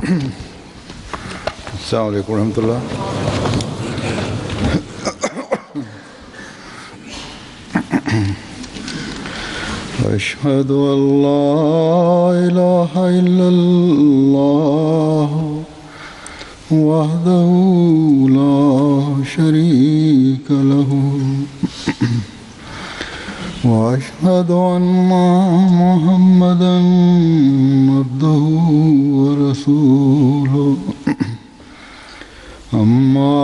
अस्सलाम वालेकुम रहमतुल्लाह। अशहदु अल्ला इलाहा इल्लल्लाह वहदहु ला शरीका लहू वअशहदु अन्ना मुहम्मदन अब्दुहु व रसूलुहु अम्मा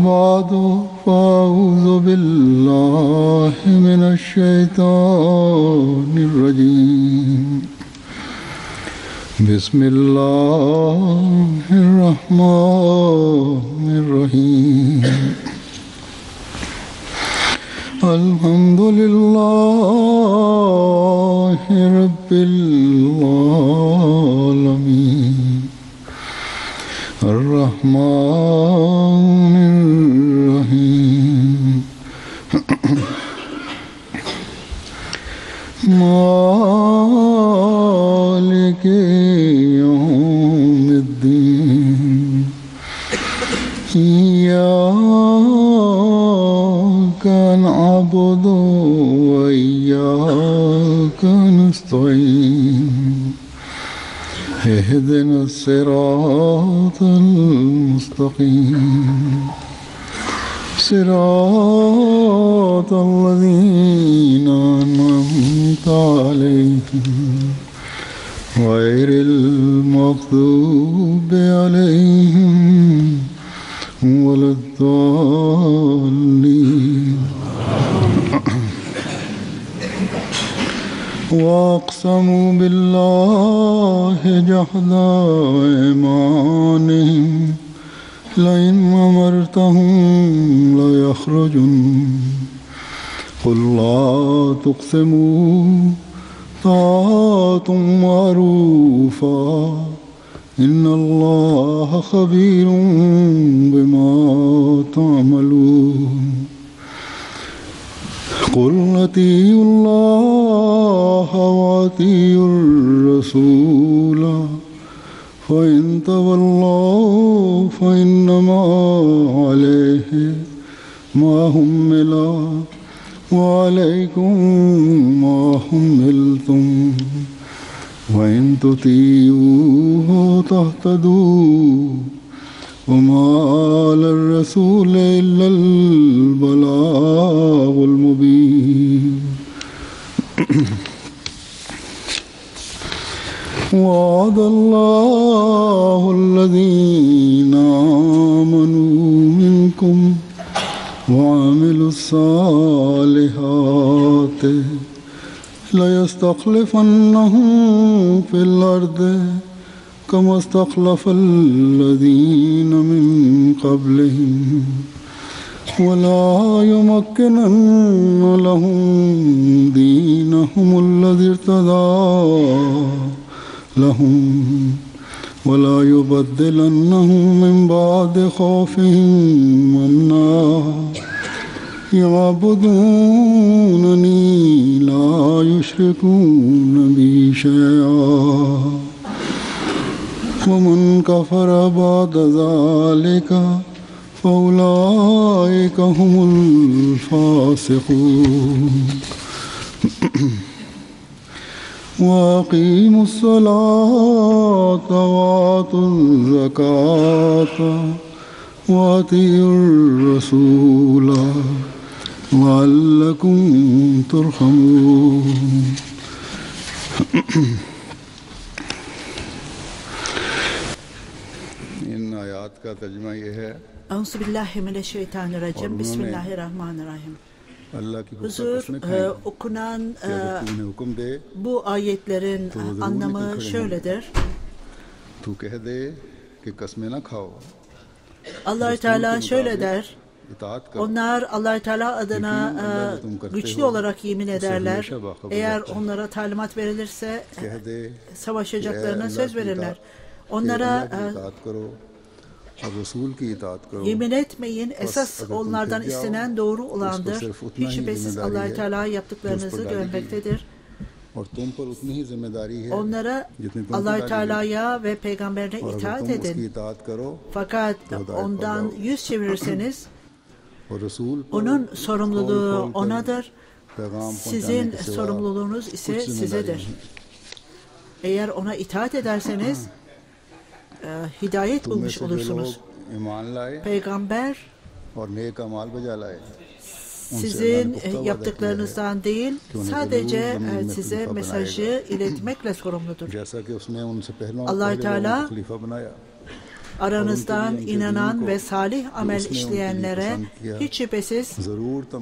बादु फ़अऊज़ु बिल्लाहि मिनश शैतानिर रजीम। बिस्मिल्लाहिर रहमानिर रहीम। अल्हम्दुलिल्लाहि रब्बिल आलमीन अर्रहमानिर रहीम मालिकि यौमिद्दीन इय्याका नअबुदु व इय्याका नस्तईन इहदिना सिरातल मुस्तकीम सिरातल लज़ीना अनअमता अलैहिम गैरिल मग़ज़ूबि अलैहिम वलद्दाल्लीन। वअक़्समू बिल्लाहि जहदा ऐमानिहिम लइन अमरतहुम लयख़रुजुन क़ुल ला तुक़सिमू ताअतुम मअरूफ़ा इन्नल्लाह ख़बीरुम बिमा तअमलून। क़ुल अतीउल्लाह व अतीउर रसूल फ़इन तवल्लव फ़इन्नमा अलैहि मा हुम्मिला व अलैकुम मा हुम्मिलतुम व इन तुतीऊहु तहतदू व मा अलर रसूल इल्लल बलागुल मुबीन। वअदल्लाहु अल्लज़ीना आमनू मिनकुम वअमिलुस्सालिहाति लयस्तख़लिफ़न्नहुम फ़िल अर्दि कमा इस्तख़लफ़ल्लज़ीना मिन क़ब्लिहिम वला युमक्किनन्न लहुम दीनहुमुल्लज़ी इर्तज़ा लहुम वला युबद्दिलन्नहुम मिन बअदि ख़ौफ़िहिम अम्ना यअबुदूननी ला युश्रिकून बी शैआ वमन कफ़र बअद ज़ालिका फ़उलाइका हुमुल फ़ासिक़ून। वअक़ीमुस्सलात वआतुज़्ज़कात वअतीउर रसूल लअल्लकुम तुरहमून। इन आयात का तर्जुमा ये है Bismillahirrahmanirrahim. Huzur okunan bu ayetlerin anlamı şöyledir. Allah-u Teala şöyle der. Onlar Allah-u Teala adına güçlü olarak yemin ederler. Eğer onlara talimat verilirse savaşacaklarına söz verirler. Onlara yemin etmeyin, esas onlardan istenen doğru olandır. Hiç şüphesiz Allah-u Teala yaptıklarınızı görmektedir. Onlara Allah Teala'ya ve peygamberine itaat edin. Fakat ondan yüz çevirirseniz onun sorumluluğu onadır. Sizin sorumluluğunuz ise sizedir. Eğer ona itaat ederseniz hidayet bulmuş olursunuz. Peygamber sizin yaptıklarınızdan değil, sadece size mesajı iletmekle sorumludur. Allah Teala aranızdan inanan ve salih amel işleyenlere hiç şüphesiz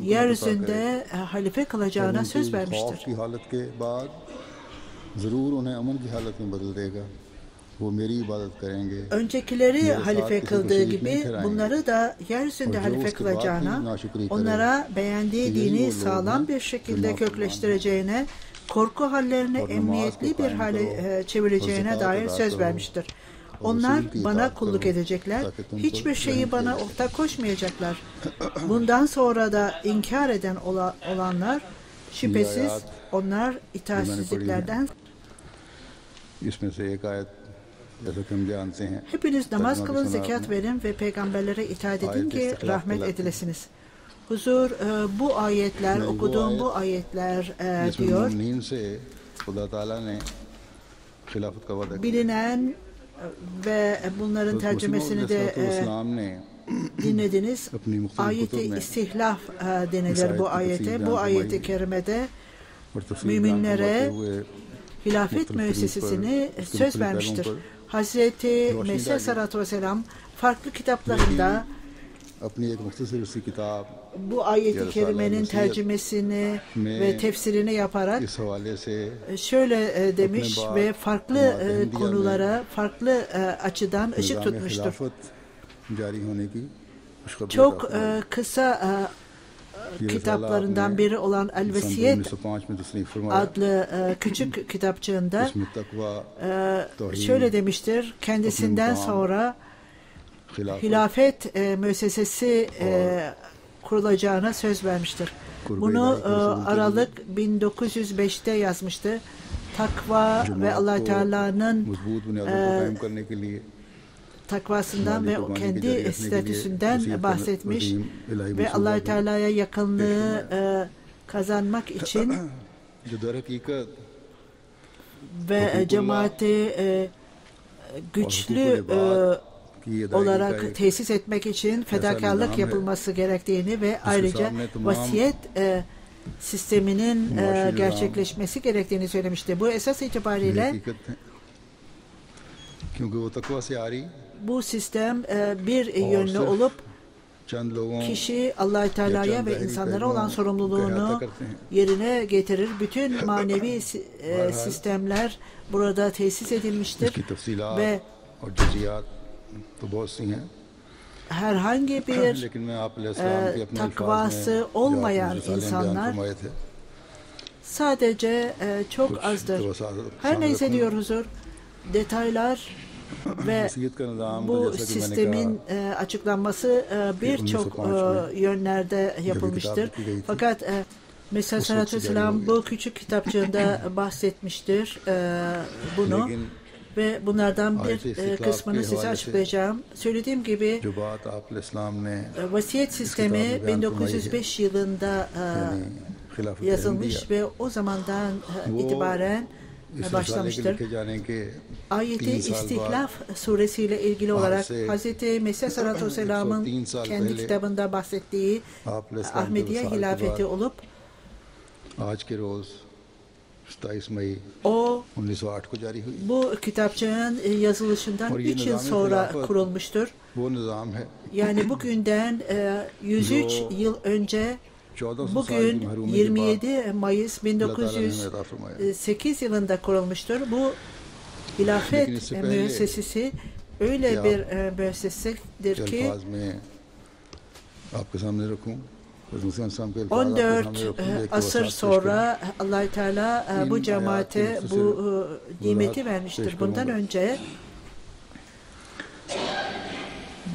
yeryüzünde halife kılacağına söz vermiştir. Öncekileri halife kıldığı gibi bunları da yeryüzünde halife kılacağına, onlara beğendiği dini sağlam bir şekilde kökleştireceğine, korku hallerini emniyetli bir hale çevireceğine dair söz vermiştir. Onlar bana kulluk edecekler, hiçbir şeyi bana ortak koşmayacaklar. Bundan sonra da inkar eden olanlar, şüphesiz onlar itaatsizliklerden. Hepiniz namaz kılın, zekat verin ve peygamberlere itaat edin ki rahmet edilesiniz. Huzur, bu ayetler, okuduğum bu ayetler diyor, bilinen ve bunların tercümesini de dinlediniz. Ayet-i istihlaf denilir bu ayete. Bu ayet-i kerimede müminlere hilafet müessesesini söz vermiştir. Hazreti Mesih Aleyhisselatü Vesselam farklı kitaplarında bu ayet-i kerimenin tercümesini ve tefsirini yaparak şöyle demiş ve farklı konulara farklı açıdan ışık tutmuştur. Çok kısa kitaplarından biri olan El-Vesiyet adlı küçük kitapçığında şöyle demiştir, kendisinden sonra hilafet müessesesi kurulacağına söz vermiştir. Bunu Aralık 1905'te yazmıştı. Takva ve Allah Teala'nın takvasından ve o kendi statüsünden bahsetmiş ve Allah Teala'ya yakınlığı kazanmak için ve cemaati güçlü olarak tesis etmek için fedakarlık yapılması gerektiğini ve ayrıca vasiyet sisteminin gerçekleşmesi gerektiğini söylemişti. Bu esas itibariyle bu sistem bir yönlü olup kişi Allah Teala'ya ve insanlara olan sorumluluğunu yerine getirir. Bütün manevi sistemler burada tesis edilmiştir ve herhangi bir takvası olmayan insanlar sadece çok azdır. Her neyse diyor huzur, detaylar ve bu sistemin açıklanması birçok yönlerde yapılmıştır. Fakat Mesih Aleyhisselatü Vesselam bu küçük kitapçığında bahsetmiştir bunu ve bunlardan bir kısmını size açıklayacağım. Söylediğim gibi vasiyet sistemi 1905 yılında yazılmış ve o zamandan itibaren başlamıştır. Ayet-i İstihlaf suresiyle ilgili olarak Hz. Mesih Aleyhisselatü Vesselam'ın kendi kitabında bahsettiği Ahmediye hilafeti olup o bu kitapçığın yazılışından 3 yıl sonra kurulmuştur. Yani bugünden 103 yıl önce bugün 27 Mayıs 1908 yılında kurulmuştur. Bu hilafet müessesesi öyle bir müessesedir ki 14 asır sonra Allah-u Teala bu cemaate bu nimeti vermiştir. Bundan önce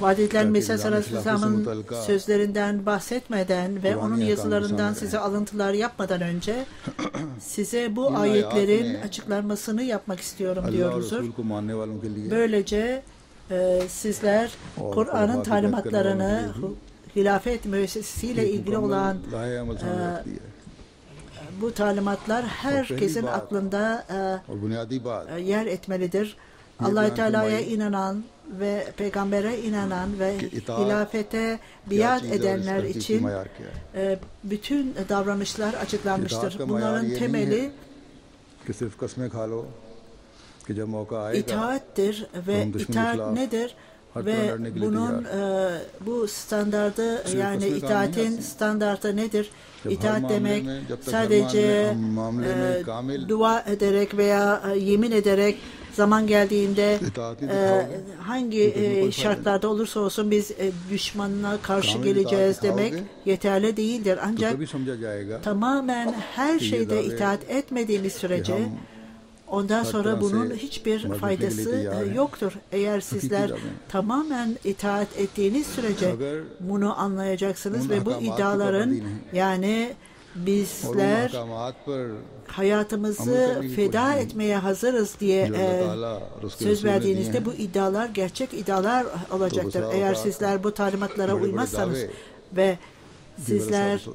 vaat edilen Mesih Aleyhisselam'ın sözlerinden bahsetmeden ve onun yazılarından size alıntılar yapmadan önce size bu ayetlerin açıklanmasını yapmak istiyorum diyoruzdur. Böylece sizler Kur'an'ın talimatlarını, hilafet müessesesiyle ilgili olan bu talimatlar herkesin aklında yer etmelidir. Allah-u Teala'ya inanan ve peygambere inanan ve hilafete biat edenler için bütün davranışlar açıklanmıştır. Bunların temeli itaattir ve itaat nedir? Ve bunun bu standardı, yani itaatin standartı nedir? İtaat demek sadece dua ederek veya yemin ederek zaman geldiğinde hangi şartlarda olursa olsun biz düşmanına karşı geleceğiz demek yeterli değildir. Ancak tamamen her şeyde itaat etmediğimiz sürece ondan sonra bunun hiçbir faydası yoktur. Eğer sizler tamamen itaat ettiğiniz sürece bunu anlayacaksınız ve bu iddiaların, yani bizler hayatımızı feda etmeye hazırız diye söz verdiğinizde bu iddialar gerçek iddialar olacaktır. Eğer sizler bu talimatlara uymazsanız ve sizler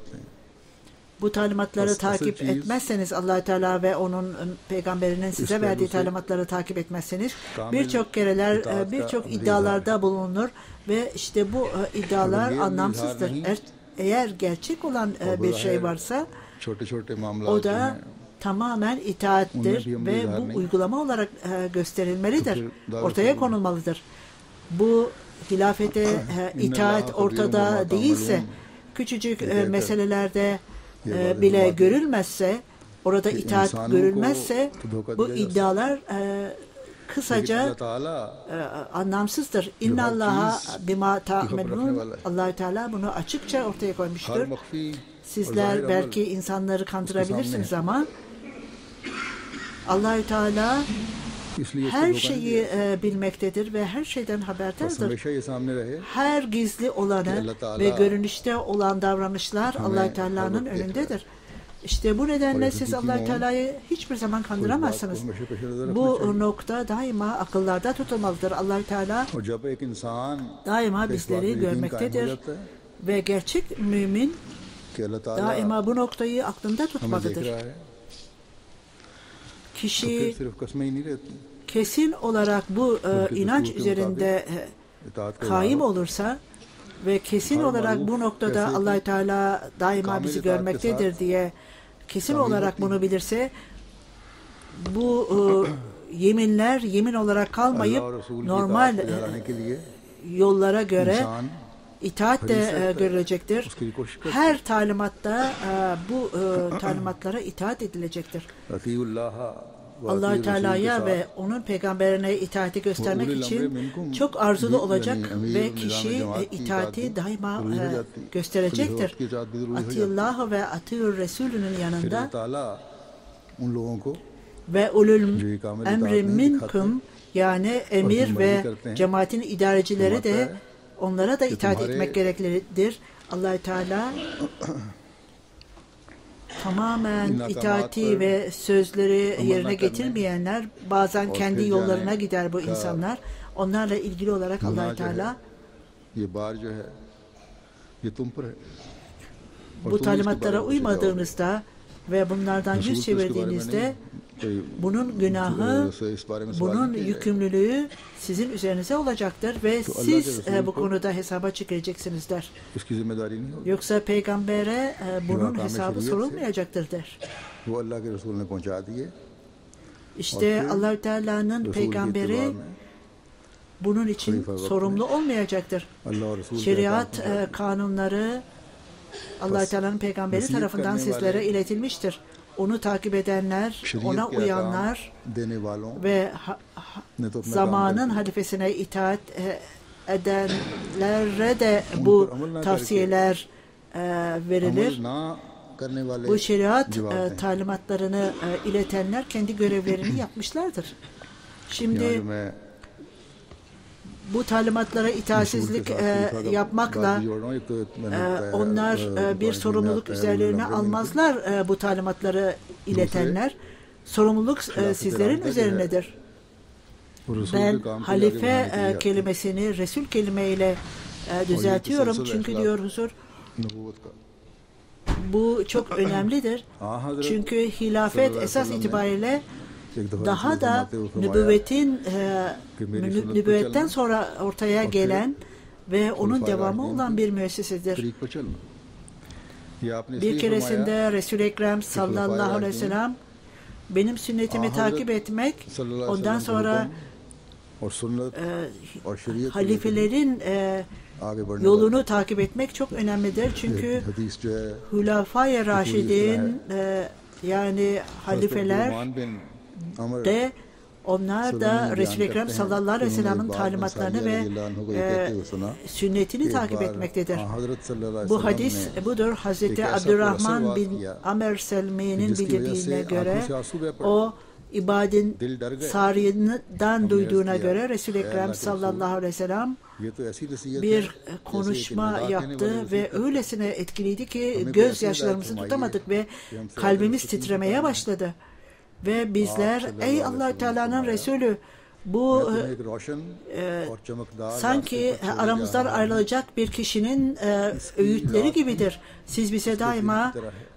bu talimatları takip etmezseniz, Allah-u Teala ve onun peygamberinin size verdiği talimatları takip etmezseniz birçok kereler, birçok iddialarda bulunur ve işte bu iddialar anlamsızdır. Eğer gerçek olan bir şey varsa o da tamamen itaattir ve bu uygulama olarak gösterilmelidir, ortaya konulmalıdır. Bu hilafete itaat ortada değilse, küçücük meselelerde bile görülmezse, orada itaat görülmezse bu iddialar kısaca anlamsızdır. İnnallaha bima ta'melun. Allah-u Teala bunu açıkça ortaya koymuştur. Sizler belki insanları kandırabilirsiniz ama Allah-u Teala her şeyi bilmektedir ve her şeyden haberdardır. Her gizli olanı ve görünüşte olan davranışlar Allah-u Teala'nın önündedir. İşte bu nedenle siz Allah-u Teala'yı hiçbir zaman kandıramazsınız. Bu nokta daima akıllarda tutulmalıdır. Allah-u Teala daima bizleri görmektedir ve gerçek mümin daima bu noktayı aklında tutmalıdır. Kişi kesin olarak bu inanç üzerinde kaim olursa ve kesin olarak bu noktada Allah-u Teala daima bizi görmektedir diye kesin olarak bunu bilirse, bu yeminler yemin olarak kalmayıp normal yollara göre itaat de görülecektir. Her talimatta bu talimatlara itaat edilecektir. Allah-u Teala'ya ve onun peygamberine itaati göstermek için çok arzulu olacak ve kişi itaati daima gösterecektir. Atiyullah ve atiyur Resulü'nün yanında ve ulul emri minkum, yani emir ve cemaatin idarecileri de, onlara da itaat etmek gereklidir. Allah-u Teala tamamen itaati ve sözleri yerine getirmeyenler, bazen kendi yollarına gider bu insanlar. Onlarla ilgili olarak Allah-u Teala bu talimatlara uymadığınızda ve bunlardan yüz çevirdiğinizde bunun günahı, bunun yükümlülüğü sizin üzerinize olacaktır ve siz bu konuda hesaba çekeceksinizdir der. Yoksa peygambere bunun hesabı sorulmayacaktır der. İşte Allah-u Teala'nın peygamberi bunun için sorumlu olmayacaktır. Şeriat kanunları Allah-u Teala'nın peygamberi tarafından sizlere iletilmiştir. Onu takip edenler, ona uyanlar ve zamanın halifesine itaat edenlere de bu tavsiyeler verilir. Bu şeriat talimatlarını iletenler kendi görevlerini yapmışlardır. Şimdi bu talimatlara itaatsizlik yapmakla onlar bir sorumluluk üzerlerine almazlar, bu talimatları iletenler. Sorumluluk sizlerin üzerindedir. Ben halife kelimesini Resul kelimeyle düzeltiyorum. Çünkü diyor huzur, bu çok önemlidir. Çünkü hilafet esas itibariyle daha da nübüvvetten sonra ortaya gelen ve onun devamı olan bir müessesedir. Bir keresinde Resul-i Ekrem sallallahu aleyhi ve sellem benim sünnetimi takip etmek, ondan sonra halifelerin yolunu takip etmek çok önemlidir. Çünkü Hulafai Raşidin yani halifeler de onlar da Resul-i Ekrem sallallahu aleyhi ve sellem'in talimatlarını ve sünnetini takip etmektedir. Bu hadis budur. Hazreti Abdurrahman bin Amer Selmi'nin bildirdiğine göre o İbadin Sari'den duyduğuna göre Resul-i Ekrem sallallahu aleyhi ve sellem bir konuşma yaptı ve öylesine etkiliydi ki gözyaşlarımızı tutamadık ve kalbimiz titremeye başladı. Ve bizler ey Allah Teala'nın Resulü bu sanki aramızdan ayrılacak bir kişinin öğütleri gibidir. Siz bize daima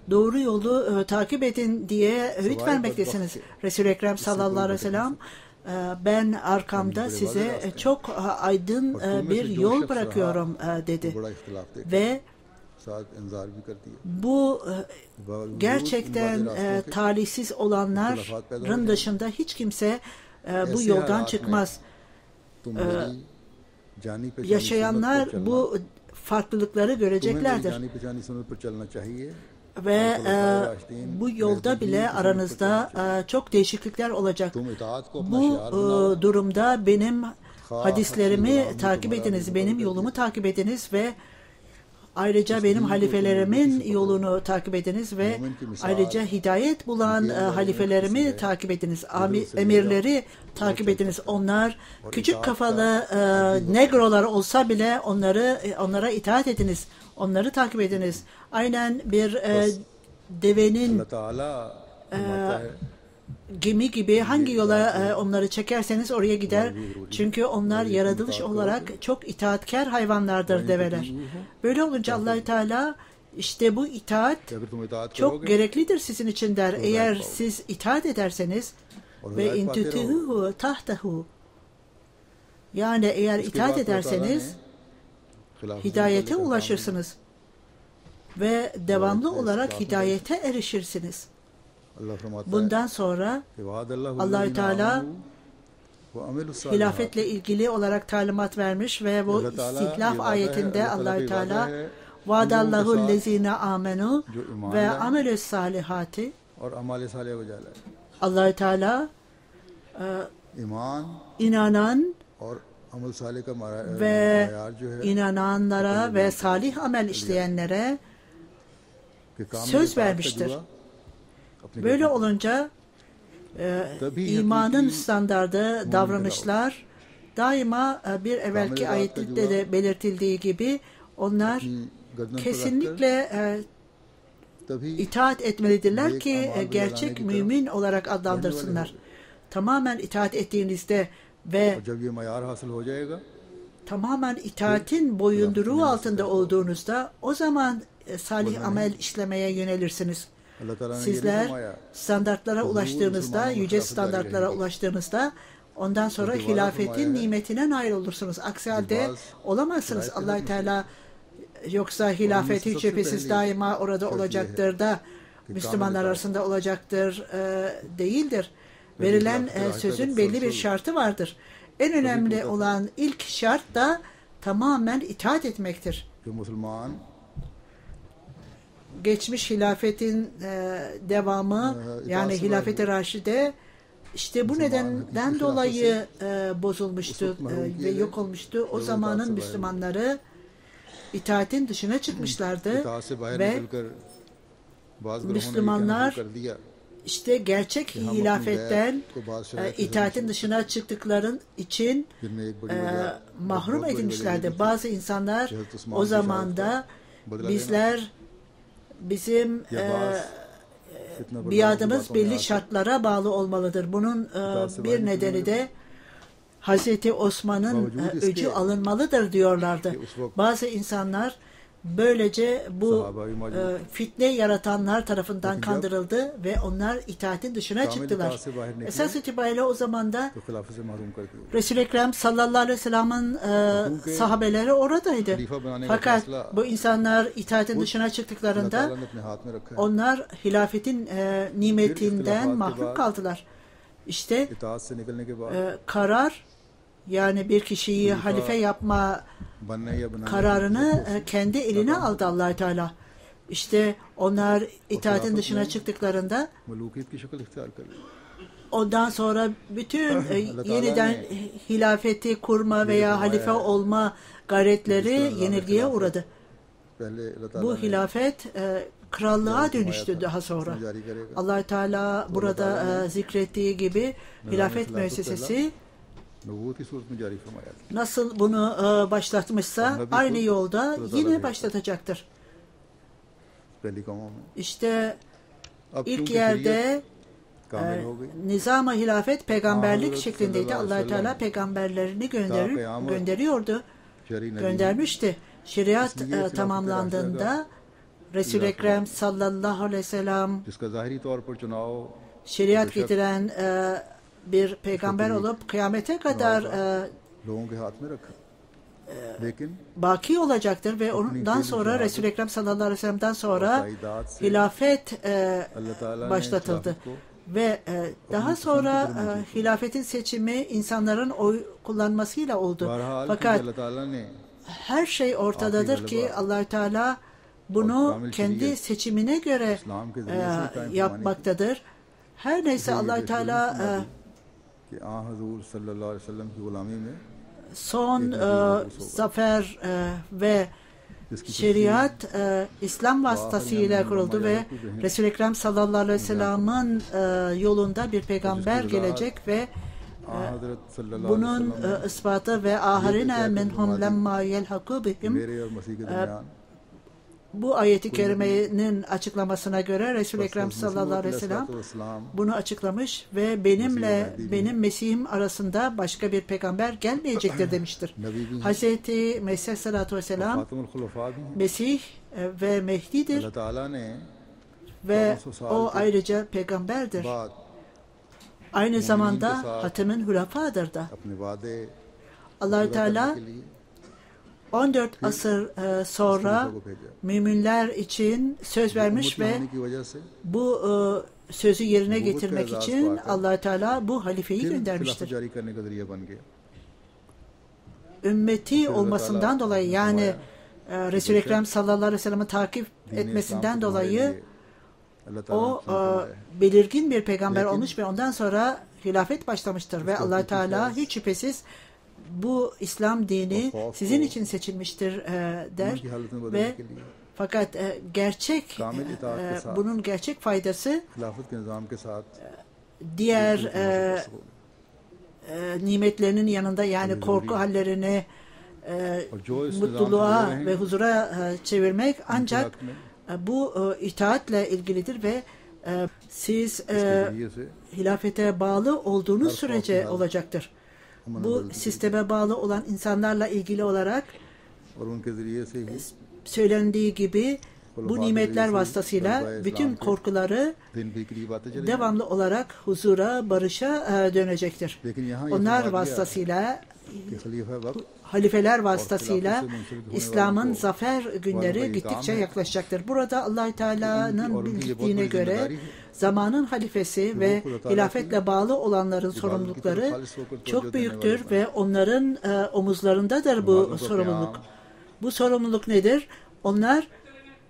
doğru yolu takip edin diye öğüt vermektesiniz. Resul-i Ekrem sallallahu aleyhi ve sellem ben arkamda size çok aydın bir yol bırakıyorum dedi. Ve bu gerçekten talihsiz olanların dışında hiç kimse bu yoldan çıkmaz. Yaşayanlar bu farklılıkları göreceklerdir. Ve bu yolda bile aranızda çok değişiklikler olacak. Bu durumda benim hadislerimi takip ediniz, benim yolumu takip ediniz ve ayrıca benim halifelerimin yolunu takip ediniz ve ayrıca hidayet bulan halifelerimi takip ediniz. Emirleri takip ediniz. Onlar küçük kafalı negrolar olsa bile onlara itaat ediniz. Onları takip ediniz. Aynen bir devenin gemi gibi hangi yola onları çekerseniz oraya gider. Çünkü onlar yaratılış olarak çok itaatkar hayvanlardır develer. Böyle olunca Allah-u Teala işte bu itaat çok gereklidir sizin için der. Eğer siz itaat ederseniz ve intutihu tahtahu yani eğer itaat ederseniz hidayete ulaşırsınız ve devamlı olarak hidayete erişirsiniz. Bundan sonra Allah-u Teala hilafetle ilgili olarak talimat vermiş ve bu İstihlaf ayetinde Allah-u Teala vaadallahu lezine amenu ve amelü salihati Allah-u Teala inanan ve inananlara ve salih amel işleyenlere söz vermiştir. Böyle olunca imanın standardı davranışlar daima bir evvelki ayette de belirtildiği gibi onlar kesinlikle itaat etmelidirler ki gerçek mümin olarak adlandırsınlar. Tamamen itaat ettiğinizde ve tamamen itaatin boyunduruğu altında olduğunuzda o zaman salih amel işlemeye yönelirsiniz. Sizler standartlara ulaştığınızda, yüce standartlara ulaştığınızda ondan sonra hilafetin nimetine nail olursunuz. Aksi halde olamazsınız. Allah-u Teala yoksa hilafet hiç şüphesiz daima orada olacaktır da Müslümanlar arasında olacaktır değildir. Verilen sözün belli bir şartı vardır. En önemli olan ilk şart da tamamen itaat etmektir. Geçmiş hilafetin devamı yani hilafet-i Raşide işte bu nedenden dolayı bozulmuştu ve yok olmuştu. O zamanın Müslümanları itaatin dışına çıkmışlardı ve Müslümanlar İşte gerçek hilafetten itaatin dışına çıktıkların için mahrum edilmişlerdi. Bazı insanlar o zamanda bizim biadımız belli şartlara bağlı olmalıdır. Bunun bir nedeni de Hazreti Osman'ın öcü alınmalıdır diyorlardı. Bazı insanlar böylece bu fitne yaratanlar tarafından kandırıldı ve onlar itaatin dışına çıktılar. Esas itibariyle o zamanda Resul-i Ekrem sallallahu aleyhi ve sellem'in sahabeleri oradaydı. Fakat bu insanlar itaatin dışına çıktıklarında onlar hilafetin nimetinden mahrum kaldılar. İşte karar, yani bir kişiyi halife yapma kararını kendi eline aldı Allah Teala. İşte onlar itaatin dışına çıktıklarında ondan sonra bütün yeniden hilafeti kurma veya halife olma gayretleri yenilgiye uğradı. Bu hilafet krallığa dönüştü daha sonra. Allah Teala burada zikrettiği gibi hilafet müessesesi nasıl bunu başlatmışsa aynı yolda yine başlatacaktır. İşte ilk yerde nizam-ı hilafet peygamberlik şeklindeydi. Allah Teala peygamberlerini göndermişti. Şeriat tamamlandığında Resul-i Ekrem sallallahu aleyhi ve sellem şeriat getiren bir peygamber olup kıyamete kadar baki olacaktır ve ondan sonra Resul-i Ekrem sallallahu aleyhi ve sellem'den sonra hilafet başlatıldı. Ve daha sonra hilafetin seçimi insanların oy kullanmasıyla oldu. Fakat her şey ortadadır ki Allah Teala bunu kendi seçimine göre yapmaktadır. Her neyse Allah Teala son zafer ve şeriat İslam vasıtasıyla kuruldu ve Resul-i Ekrem sallallahu aleyhi ve sellem'in yolunda bir peygamber gelecek ve bunun ispatı ve ahirine minhum lemma yelhaku bihim bu ayeti kerimenin açıklamasına göre Resul-i Ekrem sallallahu aleyhi ve sellem bunu açıklamış ve benimle benim Mesih'im arasında başka bir peygamber gelmeyecektir demiştir. Hazreti Mesih sallallahu aleyhi ve sellem Mesih ve Mehdi'dir ve o ayrıca peygamberdir. Aynı zamanda Hatem-i Hülefa'dır da. Allah-u Teala 14 asır sonra müminler için söz vermiş ve bu sözü yerine getirmek için Allah Teala bu halifeyi göndermiştir. Ümmeti olmasından dolayı, yani Resul-i Ekrem sallallahu aleyhi ve sellem'i takip etmesinden dolayı o belirgin bir peygamber olmuş ve ondan sonra hilafet başlamıştır ve Allah Teala hiç şüphesiz bu İslam dini sizin için seçilmiştir der ve fakat gerçek bunun gerçek faydası diğer nimetlerinin yanında, yani korku hallerini mutluluğa ve huzura çevirmek ancak bu itaatle ilgilidir ve siz hilafete bağlı olduğunuz sürece olacaktır. Bu sisteme bağlı olan insanlarla ilgili olarak söylendiği gibi bu nimetler vasıtasıyla bütün korkuları devamlı olarak huzura, barışa dönecektir. Onlar vasıtasıyla, halifeler vasıtasıyla İslam'ın zafer günleri gittikçe yaklaşacaktır. Burada Allah Teala'nın bildiğine göre zamanın halifesi ve hilafetle bağlı olanların sorumlulukları çok büyüktür ve onların omuzlarındadır bu sorumluluk. Bu sorumluluk nedir? Onlar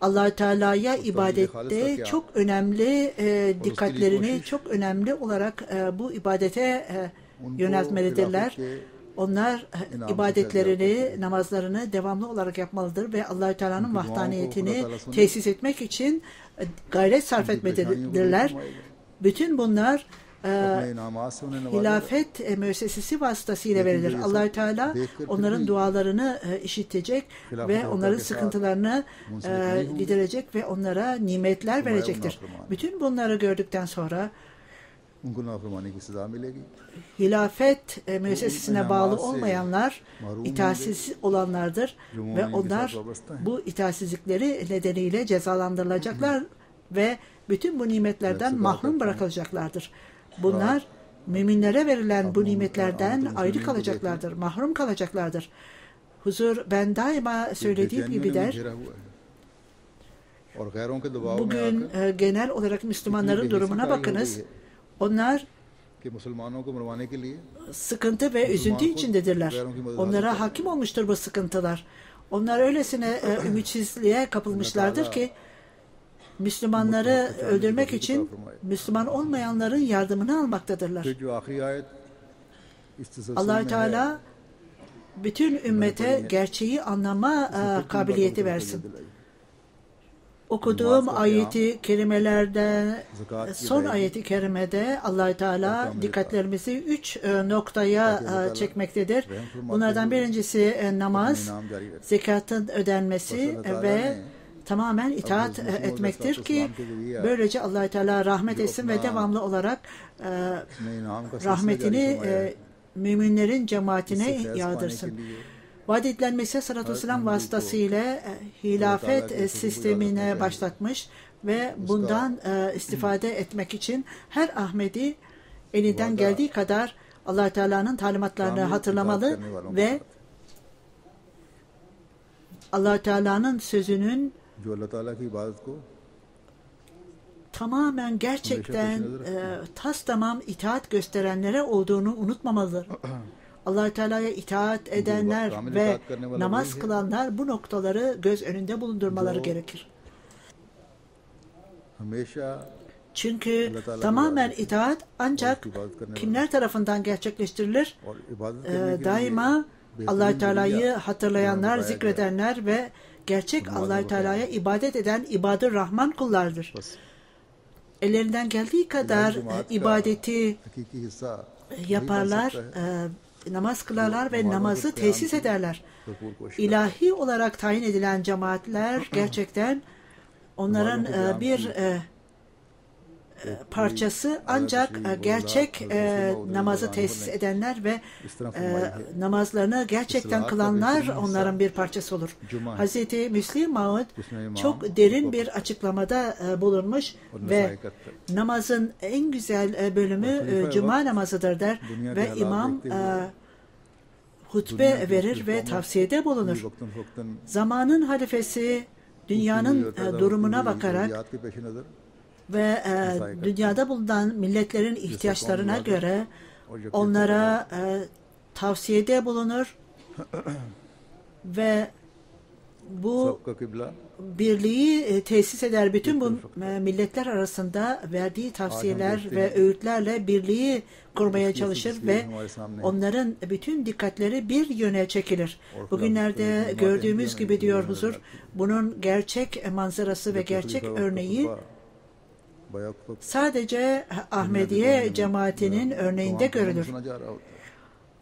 Allah Teala'ya ibadette çok önemli dikkatlerini çok önemli olarak bu ibadete yöneltmelidirler. Onlar ibadetlerini, namazlarını devamlı olarak yapmalıdır ve Allah Teala'nın vahdaniyetini tesis etmek için gayret sarf etmelidirler. Bütün bunlar hilafet müessesesi vasıtasıyla verilir. Allah-u Teala onların dualarını işitecek ve onların sıkıntılarını giderecek ve onlara nimetler verecektir. Bütün bunları gördükten sonra hilafet müessesesine bağlı olmayanlar itaatsiz olanlardır ve onlar bu itaatsizlikleri nedeniyle cezalandırılacaklar ve bütün bu nimetlerden mahrum bırakılacaklardır. Bunlar müminlere verilen bu nimetlerden ayrı kalacaklardır, mahrum kalacaklardır. Huzur, ben daima söylediğim gibi der, bugün genel olarak Müslümanların durumuna bakınız. Onlar sıkıntı ve üzüntü içindedirler. Onlara hakim olmuştur bu sıkıntılar. Onlar öylesine ümitsizliğe kapılmışlardır ki Müslümanları öldürmek için Müslüman olmayanların yardımını almaktadırlar. Allah-u Teala bütün ümmete gerçeği anlama kabiliyeti versin. Okuduğum ayeti kerimelerde, son ayeti kerimede Allah-u Teala dikkatlerimizi 3 noktaya çekmektedir. Bunlardan birincisi namaz, zekatın ödenmesi ve tamamen itaat etmektir ki böylece Allah-u Teala rahmet etsin ve devamlı olarak rahmetini müminlerin cemaatine yağdırsın. Vaad edilen Mesih sallallahu aleyhi ve sellem vasıtasıyla hilafet sistemine başlatmış ve bundan istifade etmek için her Ahmedi elinden geldiği kadar Allah-u Teala'nın talimatlarını hatırlamalı ve Allah-u Teala'nın sözünün tamamen gerçekten tamam itaat gösterenlere olduğunu unutmamalıdır. Allah-u Teala'ya itaat edenler ve namaz kılanlar bu noktaları göz önünde bulundurmaları gerekir. Çünkü tamamen itaat ancak kimler tarafından gerçekleştirilir? Daima Allah-u Teala'yı hatırlayanlar, zikredenler ve gerçek Allah-u Teala'ya ibadet eden ibadet Rahman kullardır. Ellerinden geldiği kadar ibadeti yaparlar, namaz kılarlar ve namazı tesis ederler. İlahi olarak tayin edilen cemaatler gerçekten onların bir parçası ancak gerçek namazı tesis edenler ve namazlarını gerçekten kılanlar onların bir parçası olur. Hazreti Müslim Maud çok derin bir açıklamada bulunmuş ve namazın en güzel bölümü cuma namazıdır der ve imam hutbe verir ve tavsiyede bulunur. Zamanın halifesi dünyanın durumuna bakarak ve dünyada bulunan milletlerin ihtiyaçlarına göre onlara tavsiyede bulunur ve bu birliği tesis eder. Bütün bu milletler arasında verdiği tavsiyeler ve öğütlerle birliği kurmaya çalışır ve onların bütün dikkatleri bir yöne çekilir. Bugünlerde gördüğümüz gibi diyor huzur, bunun gerçek manzarası ve gerçek örneği sadece Ahmediye cemaatinin örneğinde görülür.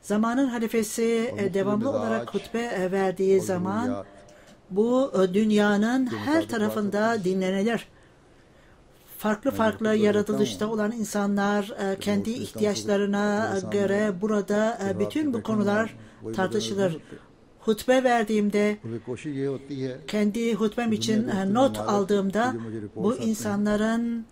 Zamanın halifesi devamlı olarak hutbe verdiği zaman bu dünyanın her tarafında dinlenilir. Farklı farklı yaratılışta olan insanlar kendi ihtiyaçlarına göre burada bütün bu konular tartışılır. Hutbe verdiğimde, kendi hutbem için not aldığımda bu insanların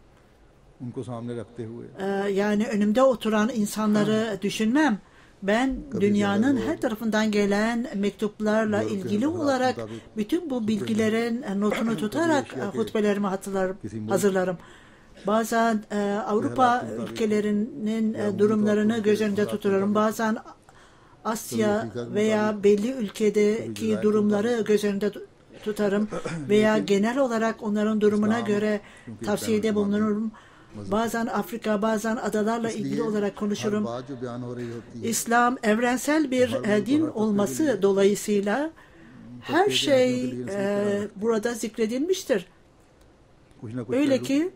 yani önümde oturan insanları düşünmem. Ben dünyanın her tarafından gelen mektuplarla ilgili olarak bütün bu bilgilerin notunu tutarak hutbelerimi hazırlarım. Bazen Avrupa ülkelerinin durumlarını göz önünde tutuyorum. Bazen Asya veya belli ülkedeki durumları göz önünde tutarım veya genel olarak onların durumuna göre tavsiyede bulunurum. Bazen Afrika, bazen adalarla ilgili olarak konuşurum. İslam evrensel bir din olması dolayısıyla her şey burada zikredilmiştir. Öyle ki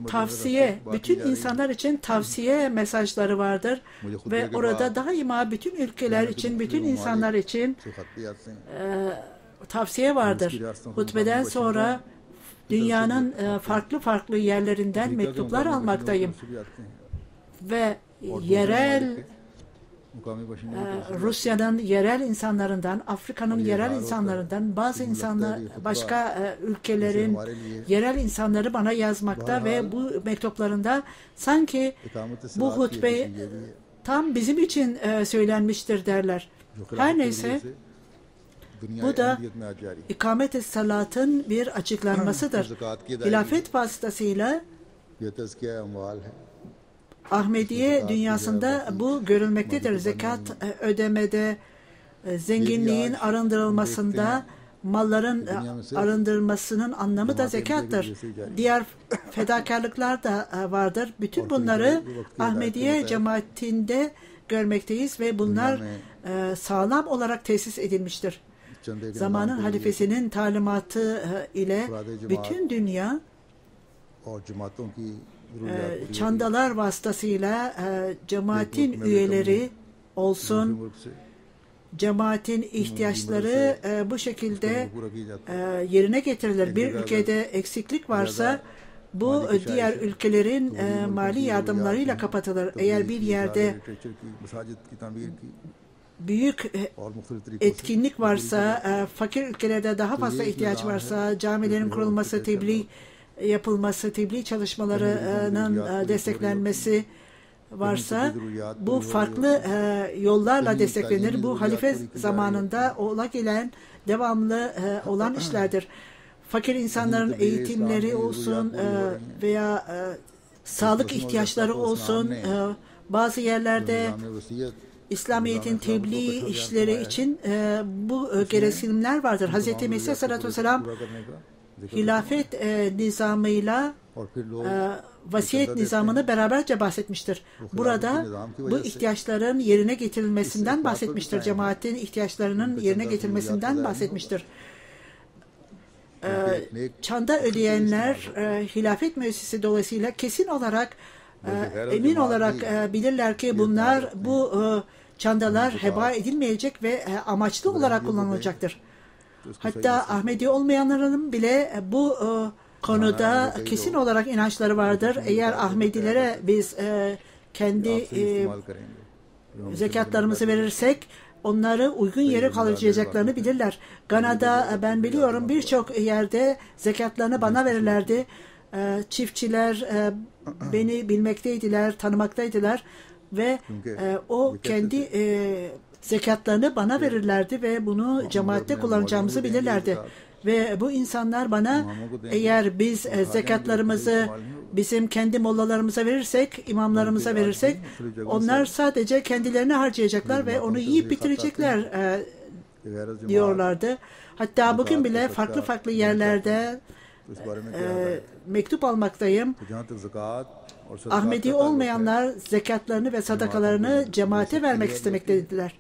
tavsiye, bütün insanlar için tavsiye mesajları vardır ve orada daima bütün ülkeler için, bütün insanlar için tavsiye vardır. Hutbeden sonra dünyanın farklı farklı yerlerinden mektuplar almaktayım ve yerel Rusya'nın yerel insanlarından, Afrika'nın yerel insanlarından, bazı insanlar, başka ülkelerin yerel insanları bana yazmakta ve bu mektuplarında sanki bu hutbe tam bizim için söylenmiştir derler. Her neyse, bu da ikamet-i salatın bir açıklanmasıdır. Hilafet vasıtasıyla Ahmediye dünyasında bu görülmektedir. Zekat ödemede, zenginliğin arındırılmasında, malların arındırılmasının anlamı da zekattır. Diğer fedakarlıklar da vardır. Bütün bunları Ahmediye cemaatinde görmekteyiz ve bunlar sağlam olarak tesis edilmiştir. Zamanın halifesinin talimatı ile bütün dünya çandalar vasıtasıyla cemaatin üyeleri olsun, cemaatin ihtiyaçları bu şekilde yerine getirilir. Bir ülkede eksiklik varsa bu diğer ülkelerin mali yardımlarıyla kapatılır. Eğer bir yerde büyük etkinlik varsa, fakir ülkelerde daha fazla ihtiyaç varsa, camilerin kurulması, tebliğ yapılması, tebliğ çalışmalarının desteklenmesi varsa bu farklı yollarla desteklenir. Bu halife zamanında ola gelen devamlı olan işlerdir. Fakir insanların eğitimleri olsun veya sağlık ihtiyaçları olsun, bazı yerlerde İslamiyet'in tebliğ işleri için bu gereksinimler vardır. Hz. Mesih Aleyhisselatü Vesselam hilafet nizamıyla vasiyet nizamını beraberce bahsetmiştir. Burada bu ihtiyaçların yerine getirilmesinden bahsetmiştir. Cemaatin ihtiyaçlarının yerine getirilmesinden bahsetmiştir. Çanda ödeyenler hilafet müessesesi dolayısıyla kesin olarak emin olarak bilirler ki bunlar bu çandalar heba edilmeyecek ve amaçlı olarak kullanılacaktır. Hatta Ahmedi olmayanların bile bu konuda kesin olarak inançları vardır. Eğer Ahmedilere biz kendi zekatlarımızı verirsek onları uygun yere kalacaklarını bilirler. Gana'da ben biliyorum birçok yerde zekatlarını bana verirlerdi. Çiftçiler beni bilmekteydiler, tanımaktaydılar ve o kendi zekatlarını bana verirlerdi ve bunu cemaatte kullanacağımızı bilirlerdi. Ve bu insanlar bana eğer biz zekatlarımızı bizim kendi mollalarımıza verirsek, imamlarımıza verirsek onlar sadece kendilerini harcayacaklar ve onu yiyip bitirecekler diyorlardı. Hatta bugün bile farklı farklı yerlerde mektup almaktayım. Ahmedi olmayanlar zekatlarını ve sadakalarını cemaate vermek istemekteydiler.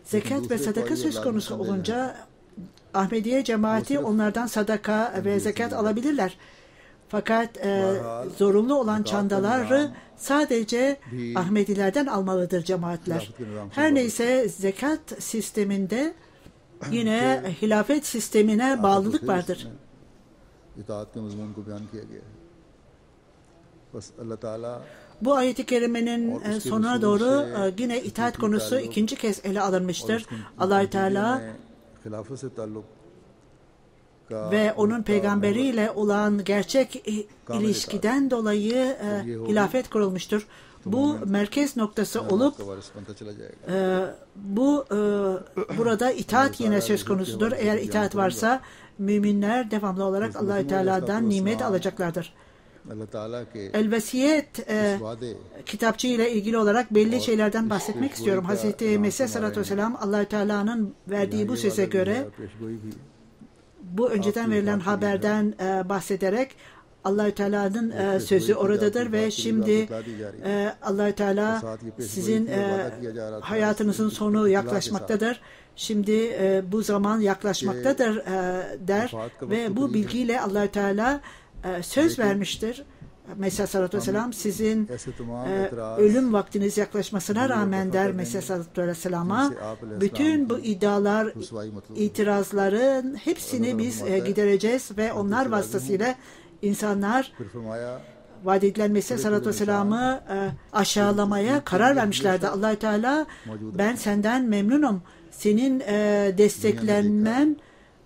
Zekat ve sadaka söz konusu olunca Ahmediye cemaati onlardan sadaka ve zekat alabilirler. Fakat zorunlu olan çandaları sadece Ahmedilerden almalıdır cemaatler. Her neyse zekat sisteminde yine hilafet sistemine bağlılık vardır. Bu ayet-i kerimenin sonuna doğru yine itaat konusu ikinci kez ele alınmıştır. Allah-u Teala ve onun peygamberiyle olan gerçek ilişkiden dolayı hilafet kurulmuştur. Bu merkez noktası olup burada itaat yine söz konusudur. Eğer itaat varsa müminler devamlı olarak Allah-u Teala'dan nimet alacaklardır. El-Vesiyet kitapçı ile ilgili olarak belli şeylerden bahsetmek istiyorum. Hz. Mesih Aleyhisselatü Vesselam Allah-u Teala'nın verdiği bu söze göre bu önceden verilen haberden bahsederek Allah-u Teala'nın sözü oradadır ve şimdi Allah-u Teala sizin hayatınızın sonu yaklaşmaktadır. Şimdi bu zaman yaklaşmaktadır der ve bu bilgiyle Allah-u Teala söz vermiştir. Mesih Aleyhisselatü Vesselam sizin ölüm vaktiniz yaklaşmasına rağmen der Mesih Aleyhisselatü Vesselam'a bütün bu iddialar, itirazların hepsini biz gidereceğiz ve onlar vasıtasıyla insanlar vaat edilen Mesih Aleyhisselatü Vesselam'ı aşağılamaya karar vermişlerdi. Allah-u Teala ben senden memnunum. Senin desteklenmen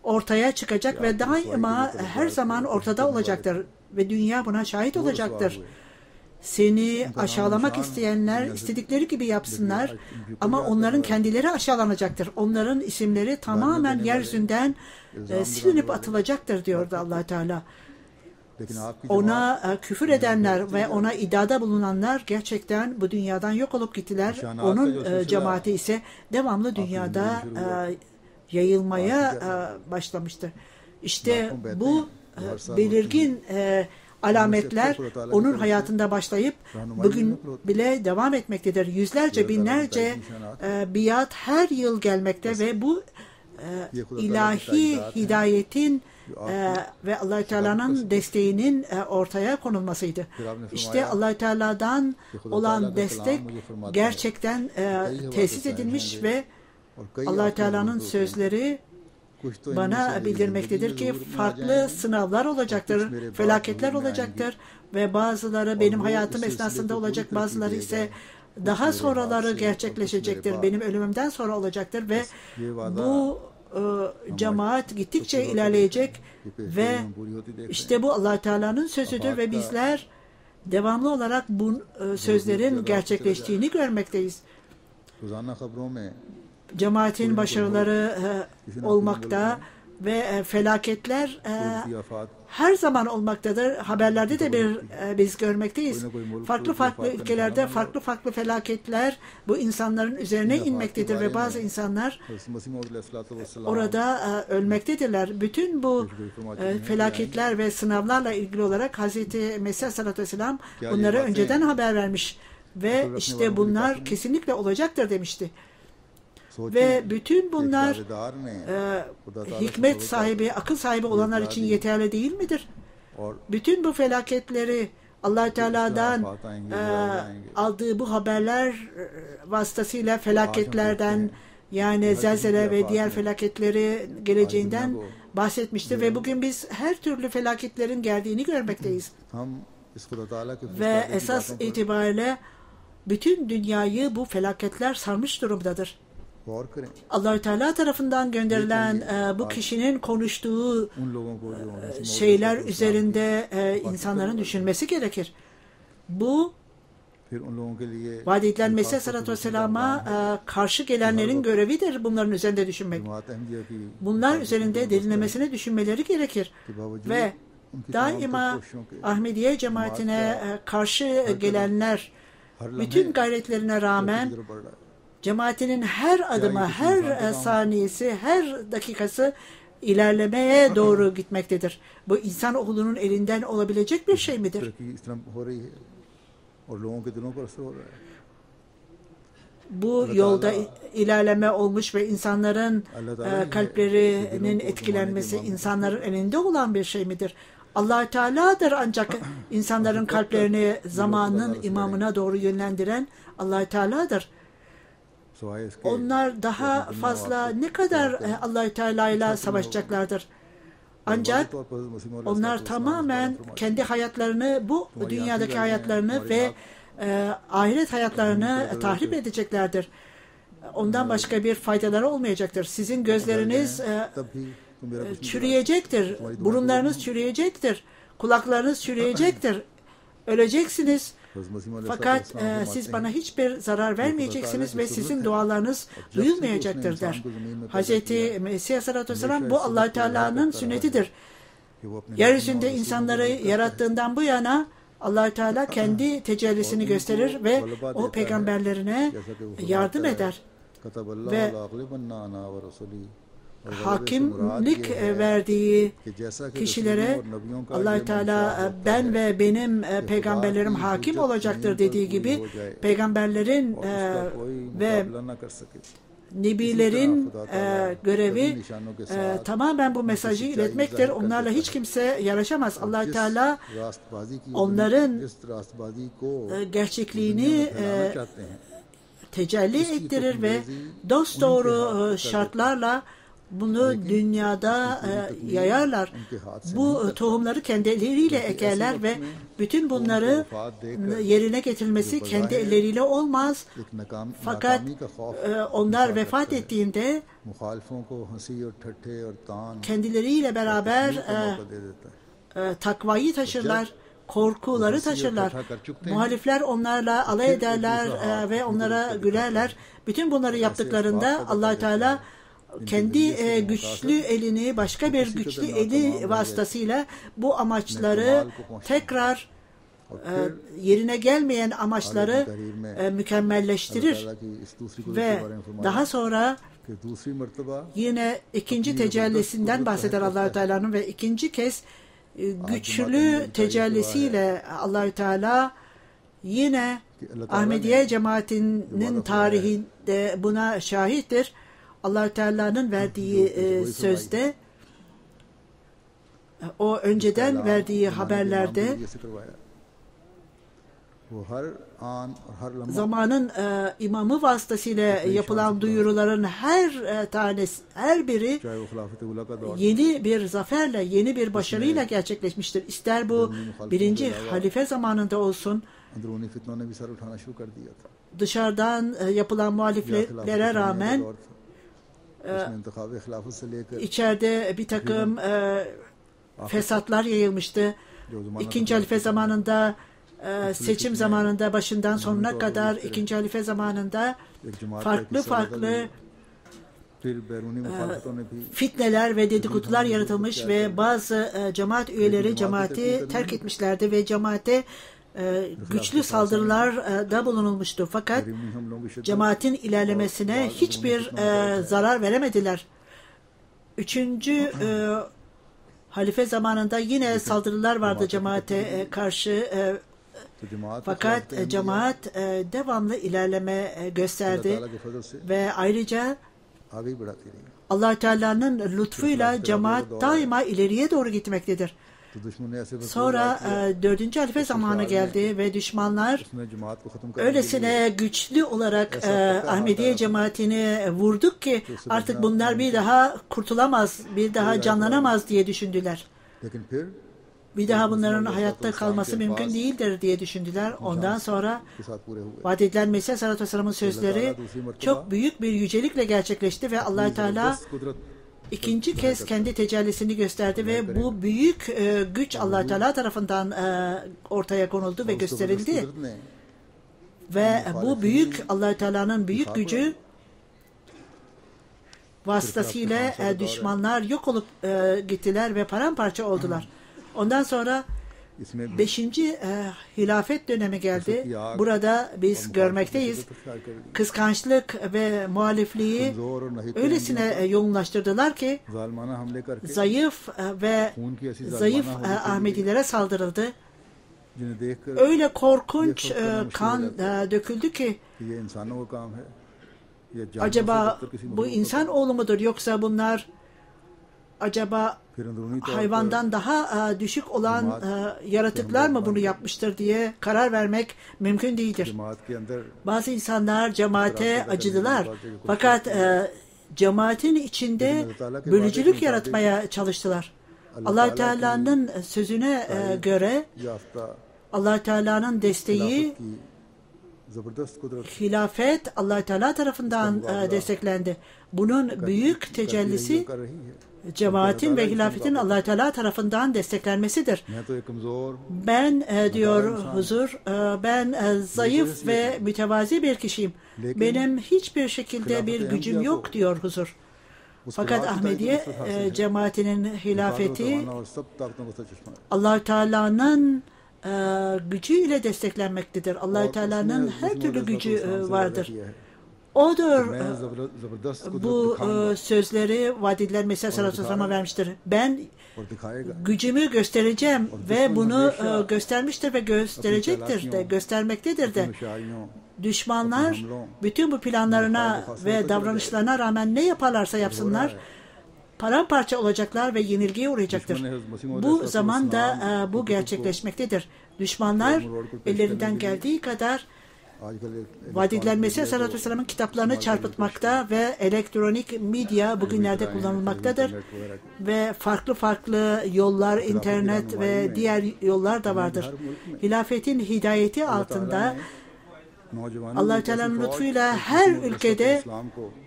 ortaya çıkacak ve daima her zaman ortada olacaktır. Ve dünya buna şahit olacaktır. Seni aşağılamak isteyenler istedikleri gibi yapsınlar ama onların kendileri aşağılanacaktır. Onların isimleri tamamen yeryüzünden silinip atılacaktır diyordu Allah Teala. Ona küfür edenler ve ona iddiada bulunanlar gerçekten bu dünyadan yok olup gittiler. Onun cemaati ise devamlı dünyada yayılmaya başlamıştır. İşte bu belirgin alametler onun hayatında başlayıp bugün bile devam etmektedir. Yüzlerce, binlerce biat her yıl gelmekte ve bu ilahi hidayetin ve Allah-u Teala'nın desteğinin ortaya konulmasıydı. İşte Allah-u Teala'dan olan destek gerçekten tesis edilmiş ve Allah-u Teala'nın sözleri bana bildirmektedir ki farklı sınavlar olacaktır, felaketler olacaktır ve bazıları benim hayatım esnasında olacak, bazıları ise daha sonraları gerçekleşecektir, benim ölümümden sonra olacaktır ve bu cemaat gittikçe ilerleyecek ve işte bu Allah Teala'nın sözüdür ve bizler devamlı olarak bu sözlerin gerçekleştiğini görmekteyiz. Cemaatin başarıları olmakta ve felaketler her zaman olmaktadır. Haberlerde de biz görmekteyiz. Farklı ülkelerde farklı felaketler bu insanların üzerine inmektedir ve bazı insanlar orada ölmektedirler. Bütün bu felaketler ve sınavlarla ilgili olarak Hz. Mesih Aleyhisselatü Vesselam bunları önceden haber vermiş ve işte bunlar kesinlikle olacaktır demişti. Ve bütün bunlar hikmet sahibi, akıl sahibi olanlar için yeterli değil midir? Bütün bu felaketleri Allah Teala'dan aldığı bu haberler vasıtasıyla felaketlerden yani zelzele ve diğer felaketleri geleceğinden bahsetmiştir ve bugün biz her türlü felaketlerin geldiğini görmekteyiz. Ve esas itibariyle bütün dünyayı bu felaketler sarmış durumdadır. Allah-u Teala tarafından gönderilen bu kişinin konuştuğu şeyler üzerinde insanların düşünmesi gerekir. Bu vaat edilen Mesih Aleyhisselatü Vesselam'a karşı gelenlerin görevidir bunların üzerinde düşünmek. Bunlar üzerinde derinlemesine düşünmeleri gerekir. Ve daima Ahmediye cemaatine karşı gelenler bütün gayretlerine rağmen cemaatinin her adımı, her saniyesi, her dakikası ilerlemeye doğru gitmektedir. Bu insanoğlunun elinden olabilecek bir şey midir? Bu yolda ilerleme olmuş ve insanların kalplerinin etkilenmesi insanların elinde olan bir şey midir? Allah-u Teala'dır ancak insanların kalplerini zamanın imamına doğru yönlendiren Allah-u Teala'dır. Onlar daha fazla ne kadar Allah-u Teala ile savaşacaklardır. Ancak onlar tamamen kendi hayatlarını, bu dünyadaki hayatlarını ve ahiret hayatlarını tahrip edeceklerdir. Ondan başka bir faydaları olmayacaktır. Sizin gözleriniz çürüyecektir, burunlarınız çürüyecektir, kulaklarınız çürüyecektir, öleceksiniz. Fakat siz bana hiçbir zarar vermeyeceksiniz ve sizin dualarınız duyulmayacaktır der. Hz. Mesih Aleyhisselatü Vesselam bu Allah Teala'nın sünnetidir. Yeryüzünde insanları yarattığından bu yana Allah Teala kendi tecellisini gösterir ve o peygamberlerine yardım eder. Ve hakimlik verdiği kişilere Allah Teala ben ve benim peygamberlerim hakim olacaktır dediği gibi peygamberlerin ve Nebilerin görevi tamamen bu mesajı iletmektir. Onlarla hiç kimse yarışamaz. Allah Teala onların gerçekliğini tecelli ettirir ve dosdoğru şartlarla bunu dünyada yayarlar. Bu tohumları kendi elleriyle ekerler ve bütün bunları yerine getirilmesi kendi elleriyle olmaz. Fakat onlar vefat ettiğinde kendileriyle beraber takvayı taşırlar, korkuları taşırlar. Muhalifler onlarla alay ederler ve onlara gülerler. Bütün bunları yaptıklarında Allah Teala kendi güçlü elini başka bir güçlü eli vasıtasıyla bu amaçları tekrar yerine gelmeyen amaçları mükemmelleştirir ve daha sonra yine ikinci tecellisinden bahseder Allah Teala'nın ve ikinci kez güçlü tecellisiyle Allah Teala yine Ahmediye cemaatinin tarihinde buna şahittir. Allah Teala'nın verdiği sözde, o önceden verdiği haberlerde zamanın imamı vasıtasıyla yapılan duyuruların her tanesi, her biri yeni bir zaferle, yeni bir başarıyla gerçekleşmiştir. İster bu birinci halife zamanında olsun, dışarıdan yapılan muhaliflere rağmen içeride bir takım fesatlar yayılmıştı. İkinci halife zamanında, seçim zamanında başından sonuna kadar ikinci halife zamanında farklı fitneler ve dedikodular yaratılmış ve bazı cemaat üyeleri cemaati terk etmişlerdi ve cemaate güçlü saldırılarda bulunulmuştu. Fakat cemaatin ilerlemesine hiçbir zarar veremediler. Üçüncü halife zamanında yine saldırılar vardı cemaate karşı. Fakat cemaat devamlı ilerleme gösterdi ve ayrıca Allah Teala'nın lütfuyla cemaat daima ileriye doğru gitmektedir. Sonra 4. halife zamanı geldi ve düşmanlar öylesine güçlü olarak Ahmediye cemaatini vurduk ki artık bunlar bir daha kurtulamaz, bir daha canlanamaz diye düşündüler. Bir daha bunların hayatta kalması mümkün değildir diye düşündüler. Ondan sonra vaat edilen Mesih Aleyhisselatü Vesselam'ın sözleri çok büyük bir yücelikle gerçekleşti ve Allah Teala ikinci kez kendi tecellisini gösterdi ve bu büyük güç Allah Teala tarafından ortaya konuldu ve gösterildi. Ve bu büyük Allah Teala'nın büyük gücü vasıtasıyla düşmanlar yok olup gittiler ve paramparça oldular. Ondan sonra 5. hilafet dönemi geldi. Burada biz görmekteyiz. Kıskançlık ve muhalifliği öylesine yoğunlaştırdılar ki zayıf Ahmedilere saldırıldı. Öyle korkunç kan döküldü ki acaba bu insan oğlu mudur yoksa bunlar acaba hayvandan daha düşük olan yaratıklar mı bunu yapmıştır diye karar vermek mümkün değildir. Bazı insanlar cemaate acıdılar. Fakat cemaatin içinde bölücülük yaratmaya çalıştılar. Allah Teala'nın sözüne göre Allah Teala'nın desteği hilafet Allah Teala tarafından desteklendi. Bunun büyük tecellisi cemaatin ve hilafetin Allah Teala tarafından desteklenmesidir. Ben diyor huzur, ben zayıf ve mütevazi bir kişiyim. Benim hiçbir şekilde bir gücüm yok diyor huzur. Fakat Ahmediye cemaatinin hilafeti Allah Teala'nın gücüyle desteklenmektedir. Allah Teala'nın her türlü gücü vardır. Odur bu sözleri vadidler Mesih sallallahu aleyhi ve sellem'e vermiştir. Ben gücümü göstereceğim ve bunu göstermiştir ve gösterecektir de, göstermektedir de. Düşmanlar bütün bu planlarına ve davranışlarına rağmen ne yaparlarsa yapsınlar paramparça olacaklar ve yenilgiye uğrayacaktır. Bu zamanda bu gerçekleşmektedir. Düşmanlar ellerinden geldiği kadar vadidler Mesih sallallahu aleyhi ve sellem'in kitaplarını çarpıtmakta ve elektronik medya bugünlerde kullanılmaktadır. Ve farklı yollar, internet ve diğer yollar da vardır. Hilafetin hidayeti altında Allah-u Teala'nın lütfuyla her ülkede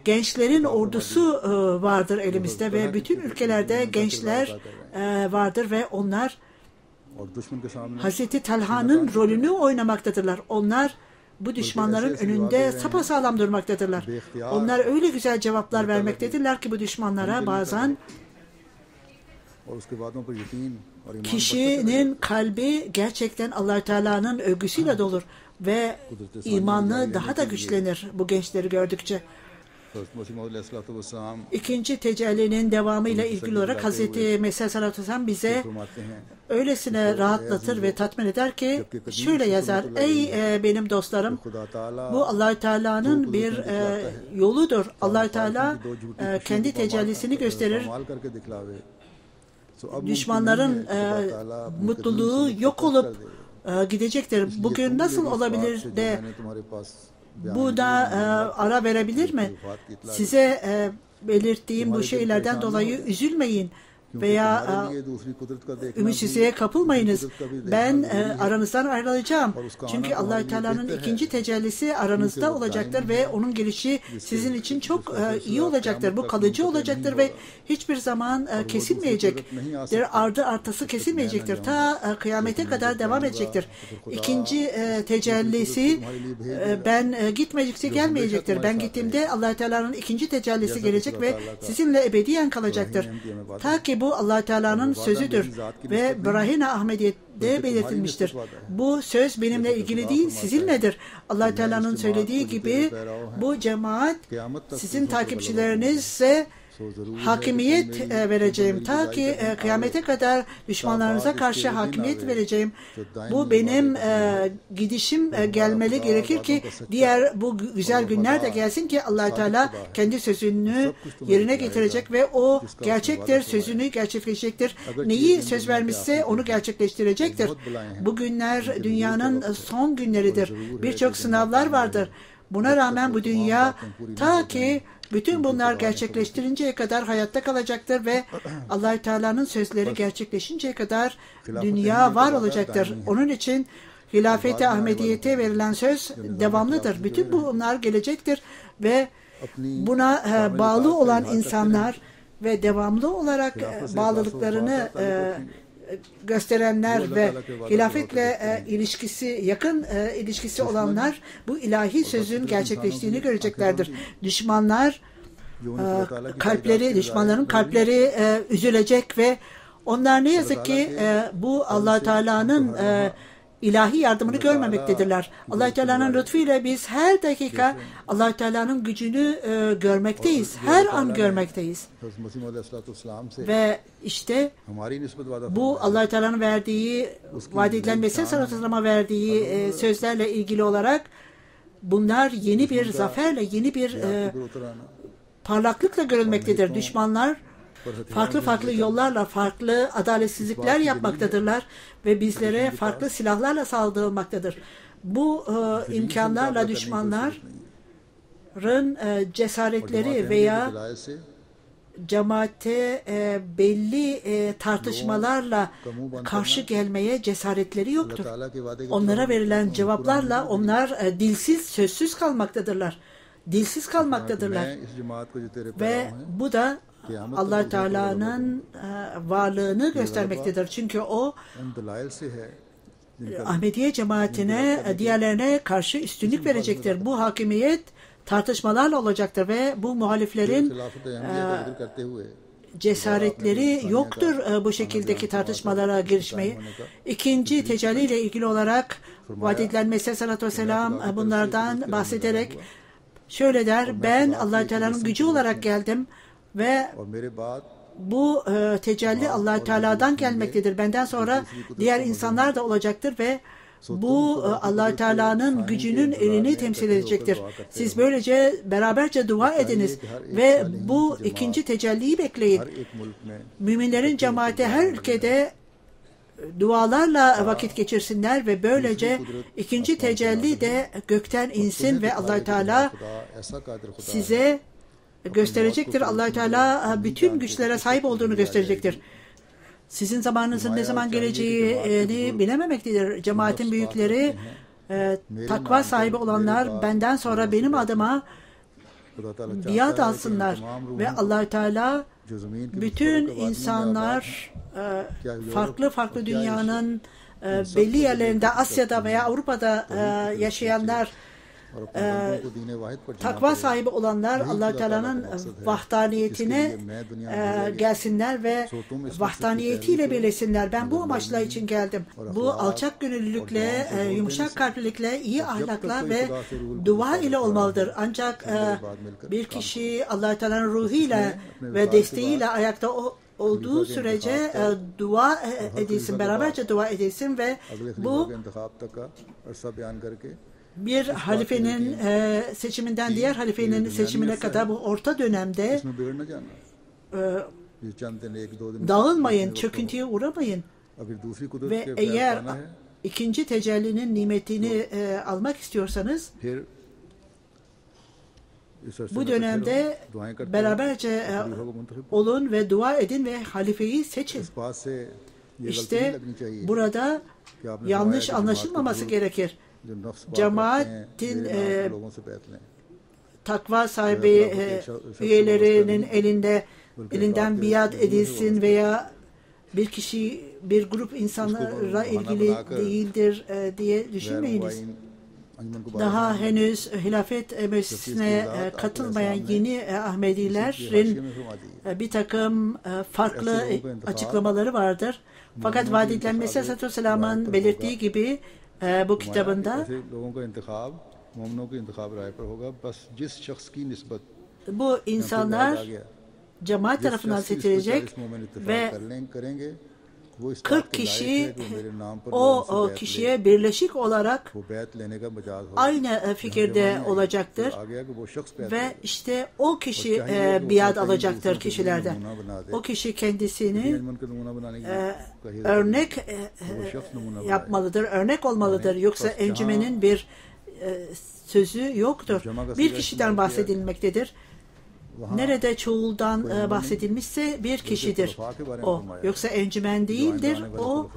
gençlerin ordusu vardır elimizde ve bütün ülkelerde gençler vardır ve onlar Hazreti Talha'nın rolünü oynamaktadırlar. Onlar bu düşmanların önünde sapasağlam durmaktadırlar. Onlar öyle güzel cevaplar vermektedirler ki bu düşmanlara bazen kişinin kalbi gerçekten Allah-u Teala'nın övgüsüyle dolur ve imanı daha da güçlenir bu gençleri gördükçe. İkinci tecellinin devamıyla ilgili olarak Hz. Mesih sallallahu aleyhi ve sellem bize öylesine rahatlatır ve tatmin eder ki şöyle yazar: ey benim dostlarım, bu Allah-u Teala'nın bir yoludur. Allah-u Teala kendi tecellisini gösterir. Düşmanların mutluluğu yok olup gidecektir. Bugün nasıl olabilir de bu da ara verebilir mi? Size belirttiğim bu şeylerden dolayı üzülmeyin veya ümitsizliğe kapılmayınız. Ben aranızdan ayrılacağım. Çünkü Allah-u Teala'nın ikinci tecellisi aranızda olacaktır ve onun gelişi sizin için çok iyi olacaktır. Bu kalıcı olacaktır ve hiçbir zaman kesilmeyecektir. Ardı artısı kesilmeyecektir. Ta kıyamete kadar devam edecektir. İkinci tecellisi ben gitmedikçe gelmeyecektir. Ben gittiğimde Allah-u Teala'nın ikinci tecellisi gelecek ve sizinle ebediyen kalacaktır. Ta ki bu Allah Teala'nın sözüdür ve Brahine Ahmediye'de belirtilmiştir. Bu söz benimle ilgili değil, sizinledir. Allah Teala'nın söylediği gibi bu cemaat sizin takipçilerinize hakimiyet vereceğim. Ta ki kıyamete kadar düşmanlarınıza karşı hakimiyet vereceğim. Bu benim gidişim gelmeli gerekir ki diğer bu güzel günler de gelsin ki Allah Teala kendi sözünü yerine getirecek ve o gerçektir, sözünü gerçekleştirecektir. Neyi söz vermişse onu gerçekleştirecektir. Bu günler dünyanın son günleridir. Birçok sınavlar vardır. Buna rağmen bu dünya ta ki bütün bunlar gerçekleştirinceye kadar hayatta kalacaktır ve Allah-u Teala'nın sözleri gerçekleşinceye kadar dünya var olacaktır. Onun için Hilafet-i Ahmediyete verilen söz devamlıdır. Bütün bunlar gelecektir ve buna bağlı olan insanlar ve devamlı olarak bağlılıklarını gösterenler ve hilafetle yakın ilişkisi olanlar bu ilahi sözün gerçekleştiğini göreceklerdir. Düşmanların kalpleri üzülecek ve onlar ne yazık ki bu Allah Teala'nın ilahi yardımını görmemektedirler. Allah Teala'nın lütfuyla biz her dakika Allah Teala'nın gücünü görmekteyiz. Her an görmekteyiz. Ve işte bu Allah Teala'nın verdiği vaat edilen Mesih sallallahu aleyhi ve sellem'e verdiği sözlerle ilgili olarak bunlar yeni bir zaferle, yeni bir parlaklıkla görülmektedir. Düşmanlar farklı yollarla farklı adaletsizlikler yapmaktadırlar ve bizlere farklı silahlarla saldırılmaktadır. Bu imkanlarla düşmanların cesaretleri veya cemaate belli tartışmalarla karşı gelmeye cesaretleri yoktur. Onlara verilen cevaplarla onlar dilsiz, sözsüz kalmaktadırlar. Ve bu da Allah Teala'nın varlığını göstermektedir. Çünkü o Ahmediye cemaatine, diğerlerine karşı üstünlük verecektir. Bu hakimiyet tartışmalarla olacaktır ve bu muhaliflerin cesaretleri yoktur bu şekildeki tartışmalara girişmeyi. İkinci tecelli ile ilgili olarak vaat edilen Mesih sallallahu aleyhi ve sellem bunlardan bahsederek şöyle der, ben Allah Teala'nın gücü olarak geldim ve bu tecelli Allah Teala'dan gelmektedir. Benden sonra diğer insanlar da olacaktır ve bu Allah Teala'nın gücünün elini temsil edecektir. Siz böylece beraberce dua ediniz ve bu ikinci tecelliyi bekleyin. Müminlerin cemaati her ülkede dualarla vakit geçirsinler ve böylece ikinci tecelli de gökten insin ve Allah Teala size gösterecektir. Allah Teala bütün güçlere sahip olduğunu gösterecektir. Sizin zamanınızın ne zaman geleceğini bilememektedir. Cemaatin büyükleri, takva sahibi olanlar benden sonra benim adıma biat alsınlar ve Allah Teala bütün insanlar farklı dünyanın belli yerlerinde, Asya'da veya Avrupa'da yaşayanlar, takva sahibi olanlar Allah Teala'nın vahdaniyetine gelsinler ve vahdaniyetiyle birleşsinler. Ben bu amaçla için geldim. Bu alçak gönüllülükle, yumuşak kalplilikle, iyi ahlakla ve dua ile olmalıdır. Ancak bir kişi Allah Teala'nın ruhuyla ve desteğiyle ayakta olduğu sürece dua edilsin, beraberce dua edilsin ve bu bir halifenin seçiminden diğer halifenin seçimine kadar bu orta dönemde dağılmayın, çöküntüye uğramayın. Ve eğer ikinci tecellinin nimetini almak istiyorsanız bu dönemde beraberce olun ve dua edin ve halifeyi seçin. İşte burada yanlış anlaşılmaması gerekir. Cemaatin takva sahibi üyelerinin elinden biat edilsin veya bir kişi, bir grup insanlara ilgili değildir diye düşünmeyiniz. Daha henüz hilafet meclisine katılmayan yeni Ahmedilerin bir takım farklı açıklamaları vardır. Fakat vaad edilen Mesih Aleyhisselam'ın belirttiği gibi bu kitabında bu insanlar cemaat tarafından seçilecek ve 40 kişi o kişiye birleşik olarak aynı fikirde olacaktır ve işte o kişi biat alacaktır kişilerden. O kişi kendisini örnek yapmalıdır, örnek olmalıdır. Yoksa encümenin bir sözü yoktur. Bir kişiden bahsedilmektedir. Nerede çoğuldan bahsedilmişse bir kişidir o. Yoksa encümen değildir. O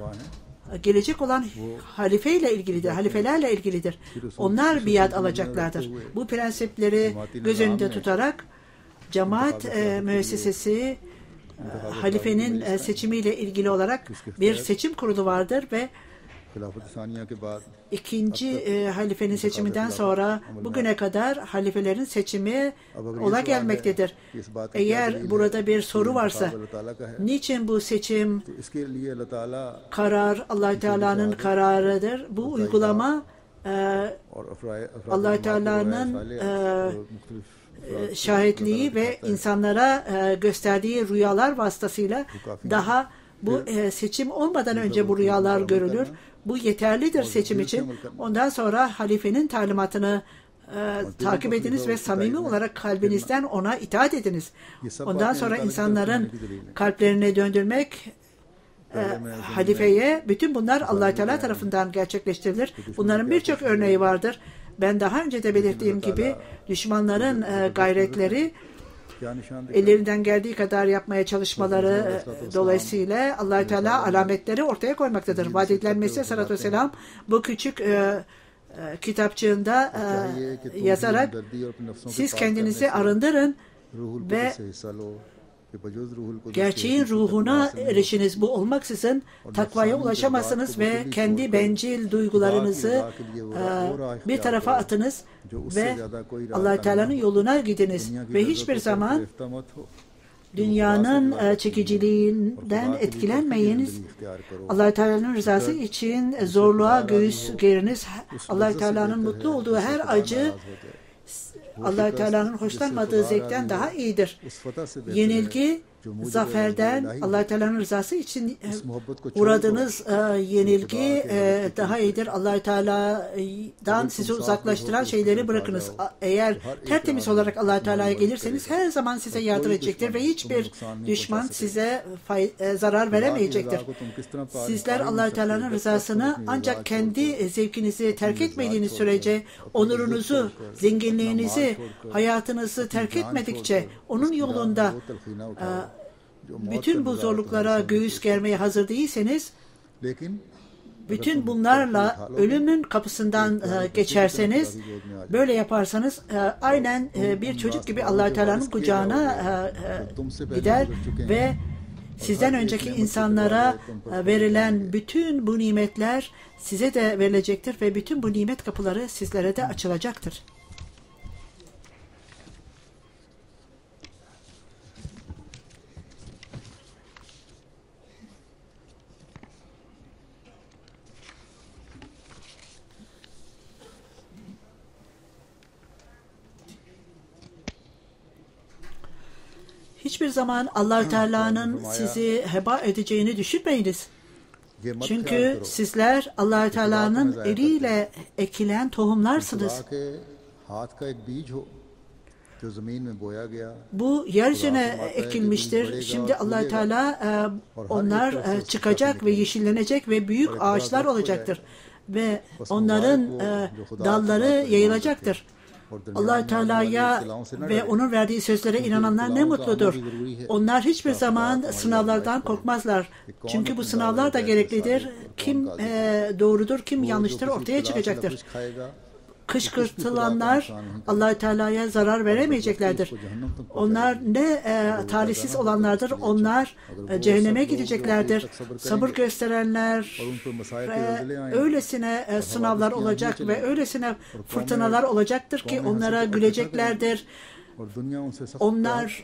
gelecek olan halifeyle ilgilidir, halifelerle ilgilidir. Onlar biat alacaklardır. Bu prensipleri göz önünde tutarak cemaat müessesesi halifenin seçimiyle ilgili olarak bir seçim kurulu vardır ve İkinci halifenin seçiminden sonra bugüne kadar halifelerin seçimi ola gelmektedir. Eğer burada bir soru varsa, niçin bu seçim karar Allah Teala'nın kararıdır? Bu uygulama Allah Teala'nın şahitliği ve insanlara gösterdiği rüyalar vasıtasıyla daha bu seçim olmadan önce bu rüyalar görülür. Bu yeterlidir seçim için. Ondan sonra halifenin talimatını takip ediniz ve samimi olarak kalbinizden ona itaat ediniz. Ondan sonra insanların kalplerini döndürmek halifeye, bütün bunlar Allah Teala tarafından gerçekleştirilir. Bunların birçok örneği vardır. Ben daha önce de belirttiğim gibi düşmanların gayretleri, ellerinden geldiği kadar yapmaya çalışmaları dolayısıyla Allah Teala alametleri ortaya koymaktadır. Vaad edilen Mesih Aleyhisselatü Vesselam bu küçük kitapçığında yazarak siz kendinizi arındırın ve gerçeğin ruhuna erişiniz. Bu olmaksızın takvaya ulaşamazsınız ve kendi bencil duygularınızı bir tarafa atınız ve Allah Teala'nın yoluna gidiniz ve hiçbir zaman dünyanın çekiciliğinden etkilenmeyiniz. Allah Teala'nın rızası için zorluğa göğüs geriniz. Allah Teala'nın mutlu olduğu her acı Allah Teala'nın hoşlanmadığı zevkten daha iyidir. Yenilgi zaferden, Allah Teala'nın rızası için uğradığınız yenilgi daha iyidir. Allah Teala'dan sizi uzaklaştıran şeyleri bırakınız. Eğer tertemiz olarak Allah Teala'ya gelirseniz her zaman size yardım edecektir ve hiçbir düşman size zarar veremeyecektir. Sizler Allah Teala'nın rızasını ancak kendi zevkinizi terk etmediğiniz sürece, onurunuzu, zenginliğinizi, hayatınızı terk etmedikçe onun yolunda bütün bu zorluklara göğüs germeye hazır değilseniz, bütün bunlarla ölümün kapısından geçerseniz, böyle yaparsanız aynen bir çocuk gibi Allah Teala'nın kucağına gider ve sizden önceki insanlara verilen bütün bu nimetler size de verilecektir ve bütün bu nimet kapıları sizlere de açılacaktır. Hiçbir zaman Allah Teala'nın sizi heba edeceğini düşünmeyiniz. Çünkü sizler Allah Teala'nın eliyle ekilen tohumlarsınız. Bu yeryüzüne ekilmiştir. Şimdi Allah Teala onlar çıkacak ve yeşillenecek ve büyük ağaçlar olacaktır. Ve onların dalları yayılacaktır. Allah Teala'ya ve onun verdiği sözlere inananlar ne mutludur. Onlar hiçbir zaman sınavlardan korkmazlar. Çünkü bu sınavlar da gereklidir. Kim doğrudur, kim yanlıştır ortaya çıkacaktır. Kışkırtılanlar Allah Teala'ya zarar veremeyeceklerdir. Onlar ne talihsiz olanlardır. Onlar cehenneme gideceklerdir. Sabır gösterenler öylesine sınavlar olacak ve öylesine fırtınalar olacaktır ki onlara güleceklerdir. Onlar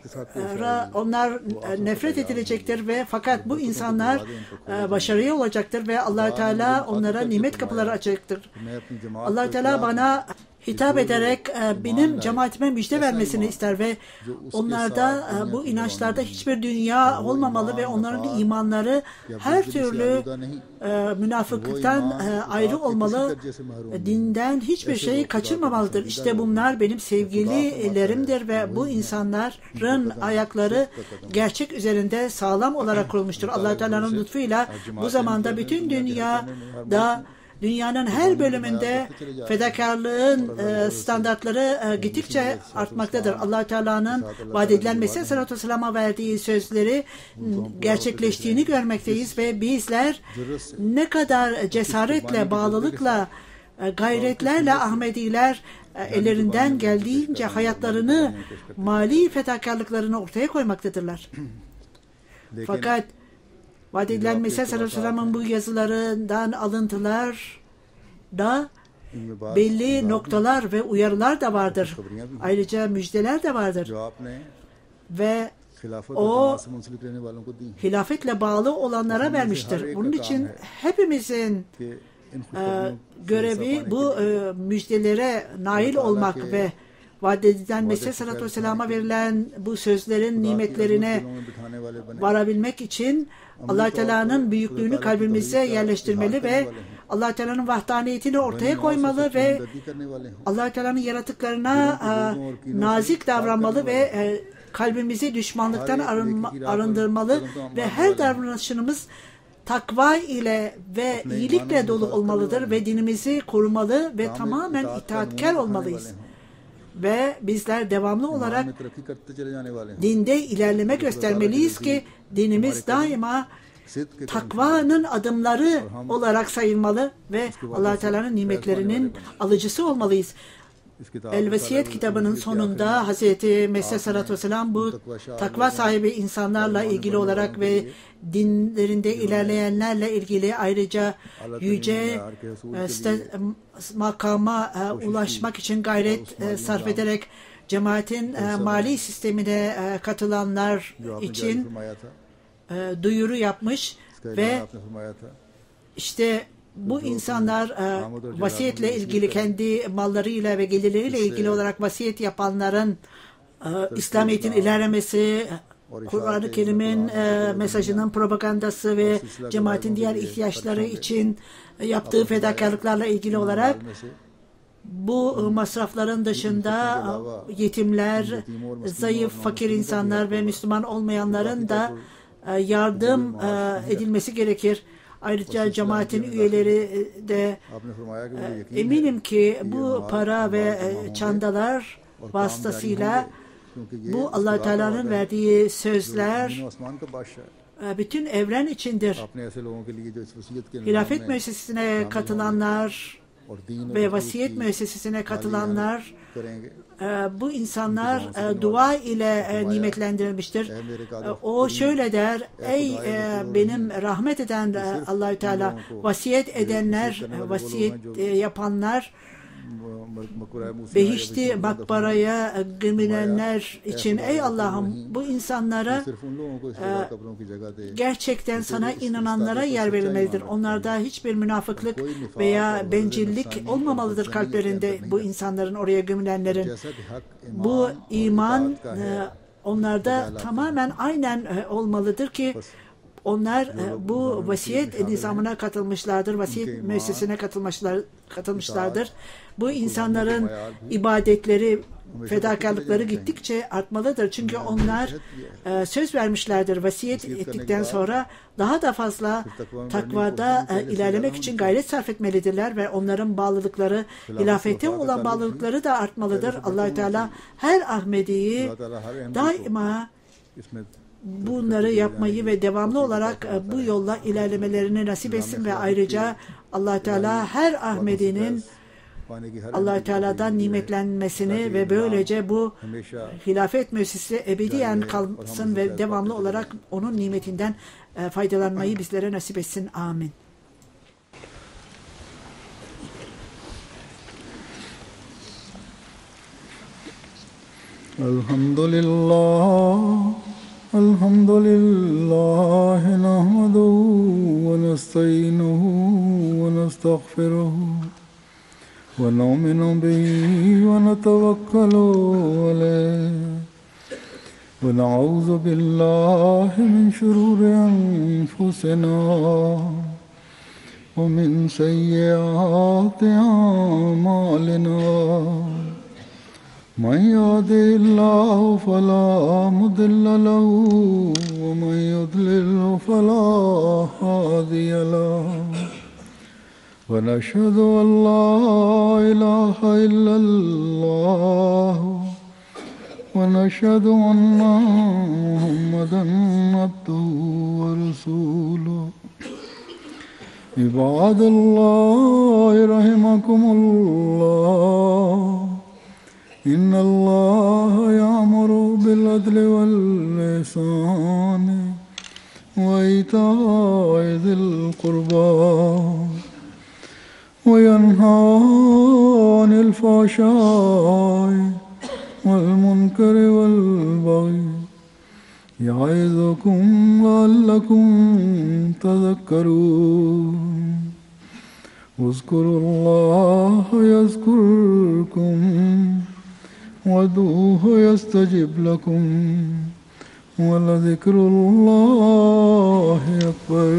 nefret edilecektir ve fakat bu insanlar başarıya olacaktır ve Allah Teala onlara nimet kapıları açacaktır. Allah Teala bana hitap ederek benim cemaatime müjde vermesini ister ve onlarda bu inançlarda hiçbir dünya olmamalı ve onların imanları her türlü münafıklıktan ayrı olmalı, dinden hiçbir şeyi kaçırmamalıdır. İşte bunlar benim sevgililerimdir ve bu insanların ayakları gerçek üzerinde sağlam olarak kurulmuştur. Allah Teala'nın lütfuyla bu zamanda bütün dünyada, dünyanın her bölümünde fedakarlığın standartları gittikçe artmaktadır. Allah Teala'nın vaad edilen Mesih Aleyhisselatü Vesselam'a verdiği sözleri gerçekleştiğini görmekteyiz ve bizler ne kadar cesaretle, bağlılıkla, gayretlerle Ahmediler ellerinden geldiğince hayatlarını, mali fedakarlıklarını ortaya koymaktadırlar. Fakat vaad edilen Mesih Aleyhisselam'ın bu yazılarından alıntılar da belli noktalar ve uyarılar da vardır. Ayrıca müjdeler de vardır. Ve o hilafetle bağlı olanlara vermiştir. Bunun için hepimizin görevi bu müjdelere nail olmak ve vaad edilen Mesih Aleyhisselatü Vesselam'a verilen bu sözlerin nimetlerine varabilmek için Allah Teala'nın büyüklüğünü kalbimize yerleştirmeli ve Allah Teala'nın vahdaniyetini ortaya koymalı ve Allah Teala'nın yaratıklarına nazik davranmalı ve kalbimizi düşmanlıktan arındırmalı ve her davranışımız takva ile ve iyilikle dolu olmalıdır ve dinimizi korumalı ve tamamen itaatkar olmalıyız. Ve bizler devamlı olarak dinde ilerleme göstermeliyiz ki dinimiz daima takvanın adımları olarak sayılmalı ve Allah Teala'nın nimetlerinin alıcısı olmalıyız. El-Vesiyet kitabının sonunda Hz. Mesih Aleyhisselatü Vesselam bu takva sahibi insanlarla ilgili olarak ve dinlerinde ilerleyenlerle ilgili ayrıca yüce makama ulaşmak için gayret sarf ederek cemaatin mali sistemine katılanlar için duyuru yapmış ve işte Bu insanlar vasiyetle ilgili, kendi mallarıyla ve gelirleriyle ilgili olarak vasiyet yapanların İslamiyet'in ilerlemesi, Kur'an-ı Kerim'in mesajının propagandası ve cemaatin diğer ihtiyaçları için yaptığı fedakarlıklarla ilgili olarak bu masrafların dışında yetimler, zayıf, fakir insanlar ve Müslüman olmayanların da yardım edilmesi gerekir. Ayrıca cemaatin üyeleri de eminim ki bu para ve çandalar vasıtasıyla bu Allah Teala'nın verdiği sözler bütün evren içindir. Hilafet müessesesine katılanlar ve vasiyet müessesesine katılanlar, bu insanlar dua ile nimetlendirilmiştir. O şöyle der: ey benim rahmet eden Allah-u Teala, vasiyet edenler, vasiyet yapanlar, behişti makbaraya gömülenler için ey Allah'ım, bu insanlara gerçekten sana inananlara yer verilmelidir. Onlarda hiçbir münafıklık veya bencillik olmamalıdır kalplerinde, bu insanların, oraya gömülenlerin. Bu iman onlarda tamamen aynen olmalıdır ki onlar bu vasiyet nizamına katılmışlardır, vasiyet müessesesine katılmışlardır. Bu insanların ibadetleri, fedakarlıkları gittikçe artmalıdır. Çünkü onlar söz vermişlerdir. Vasiyet ettikten sonra daha da fazla takvada ilerlemek için gayret sarf etmelidirler ve onların bağlılıkları, hilafete olan bağlılıkları da artmalıdır. Allah-u Teala her Ahmedi'yi daima bunları yapmayı ve devamlı olarak bu yolla ilerlemelerini nasip etsin ve ayrıca Allah Teala her Ahmedi'nin Allah Teala'dan nimetlenmesini ve böylece bu hilafet müessesesi ebediyen kalsın ve devamlı olarak onun nimetinden faydalanmayı bizlere nasip etsin. Amin. Elhamdülillah. الحمد لله نحمده ونستعينه ونستغفره ونؤمن به ونتوكل عليه ونعوذ بالله من شرور أنفسنا ومن سيئات أعمالنا من يهده الله فلا مضل له ومن يضلل فلا هادي له ونشهد أن لا إله إلا الله ونشهد أن محمدا عبده ورسوله عباد الله رحمكم الله إن الله يأمر بالعدل والإحسان وإيتاء ذي القربى وينهى عن الفحشاء والمنكر والبغي يعظكم لعلكم تذكرون اذكروا الله يذكركم وادعوه يستجب لكم ولذكر الله أكبر